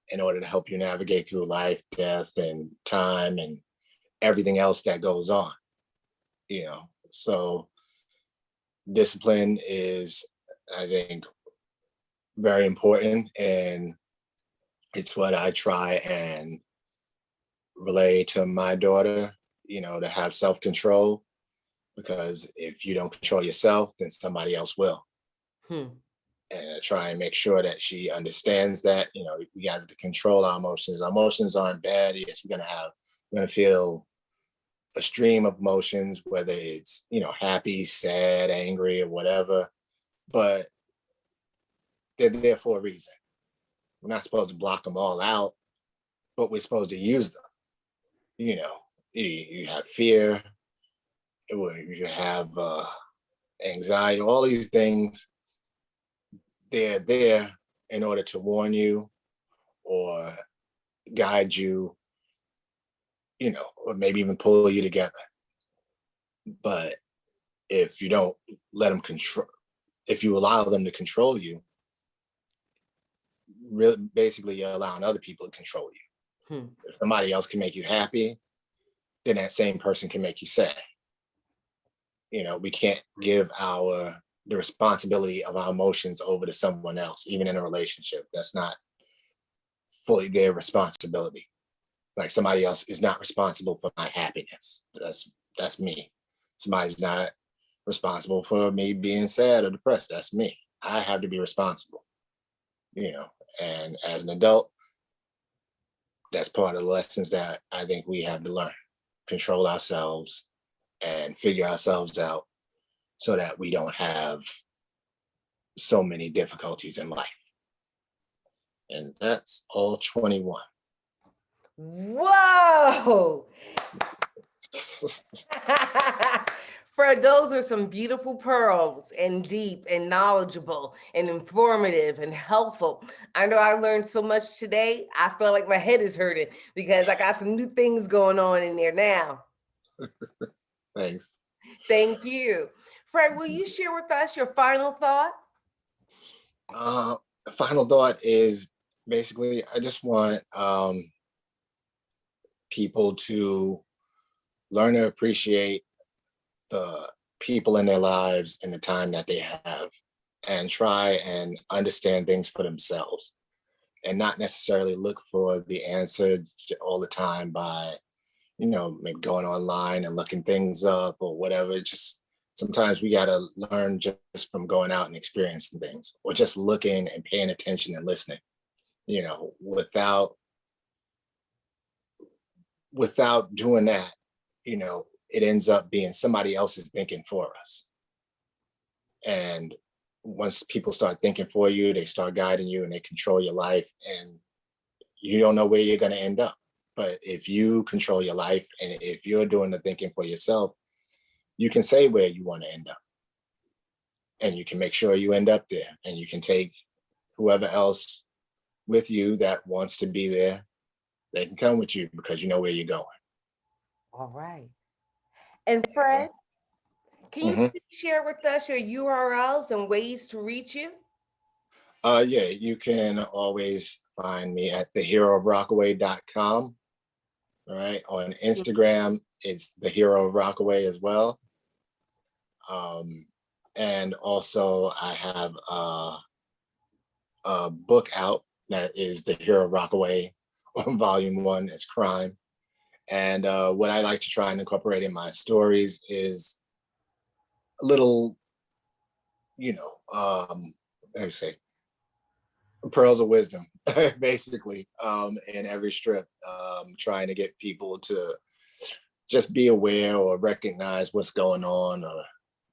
in order to help you navigate through life, death, and time, and everything else that goes on. So discipline is, I think, very important, and it's what I try and relay to my daughter, to have self-control, because if you don't control yourself, then somebody else will. Hmm. And I try and make sure that she understands that, we got to control our emotions. Our emotions aren't bad. Yes, we're gonna feel a stream of emotions, whether it's, happy, sad, angry, or whatever, but they're there for a reason. We're not supposed to block them all out, but we're supposed to use them. You know, you have fear, you have anxiety, all these things. They're there in order to warn you or guide you, or maybe even pull you together. But if you don't let them control, if you allow them to control you, really, basically, you're allowing other people to control you. Hmm. If somebody else can make you happy, then that same person can make you sad. We can't give the responsibility of our emotions over to someone else, even in a relationship. That's not fully their responsibility. Like, somebody else is not responsible for my happiness. That's me. Somebody's not responsible for me being sad or depressed. That's me. I have to be responsible. And as an adult, that's part of the lessons that I think we have to learn. Control ourselves and figure ourselves out so that we don't have so many difficulties in life. And that's all 21. Whoa! Fred, those are some beautiful pearls, and deep and knowledgeable and informative and helpful. I know I learned so much today. I feel like my head is hurting because I got some new things going on in there now. Thanks. Thank you. Fred, will you share with us your final thought? Uh, Final thought is basically, I just want people to learn to appreciate the people in their lives and the time that they have, and try and understand things for themselves, and not necessarily look for the answer all the time by, maybe going online and looking things up or whatever. Just sometimes we got to learn just from going out and experiencing things, or just looking and paying attention and listening, without doing that, it ends up being somebody else's thinking for us. And once people start thinking for you, they start guiding you and they control your life, and you don't know where you're going to end up. But if you control your life and if you're doing the thinking for yourself, you can say where you want to end up, and you can make sure you end up there, and you can take whoever else with you that wants to be there. They can come with you because you know where you're going. All right. And Fred, can you Mm-hmm. share with us your URLs and ways to reach you? Yeah, you can always find me at theheroofrockaway.com. All right. On Instagram, it's the Hero of Rockaway as well. And also, I have a book out that is the Hero of Rockaway on Volume 1. It's crime. And what I like to try and incorporate in my stories is a little, let me say, pearls of wisdom, basically, in every strip, trying to get people to just be aware or recognize what's going on, or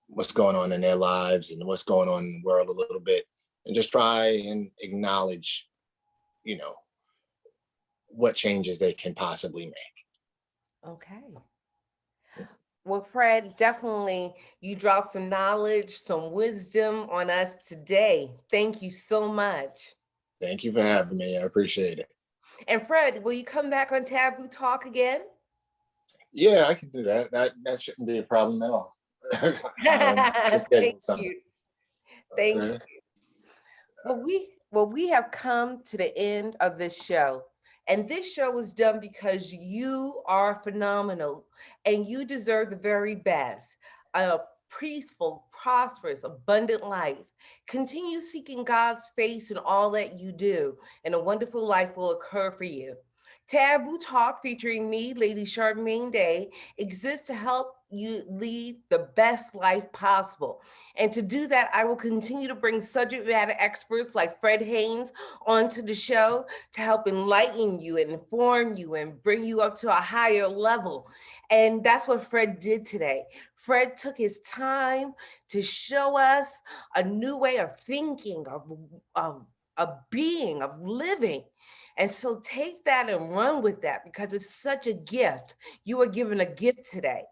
what's going on in their lives and what's going on in the world a little bit, and just try and acknowledge, you know, what changes they can possibly make. Okay. Well, Fred, definitely you dropped some knowledge, some wisdom on us today. Thank you so much. Thank you for having me. I appreciate it. And Fred, will you come back on Taboo Talk again? Yeah, I can do that. That shouldn't be a problem at all. We'll Thank schedule something. you. Thank you. Okay. Well, we have come to the end of this show. And this show was done because you are phenomenal and you deserve the very best. A peaceful, prosperous, abundant life. Continue seeking God's face in all that you do, and a wonderful life will occur for you. Taboo Talk featuring me, Lady Charmaine Day, exists to help you lead the best life possible. And to do that, I will continue to bring subject matter experts like Fred Haynes onto the show to help enlighten you and inform you and bring you up to a higher level. And that's what Fred did today. Fred took his time to show us a new way of thinking, of being, of living. And so take that and run with that because it's such a gift. You are given a gift today.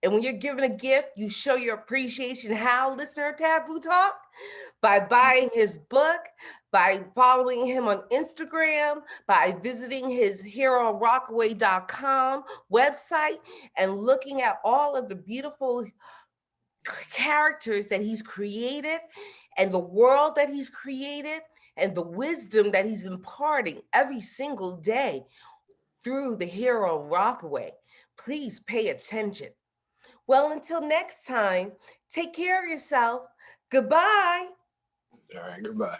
And when you're given a gift, you show your appreciation. How, listener of Taboo Talk? By buying his book, by following him on Instagram, by visiting his heroofrockaway.com website and looking at all of the beautiful characters that he's created and the world that he's created and the wisdom that he's imparting every single day through the Hero of Rockaway. Please pay attention. Well, until next time, take care of yourself. Goodbye. All right. Goodbye.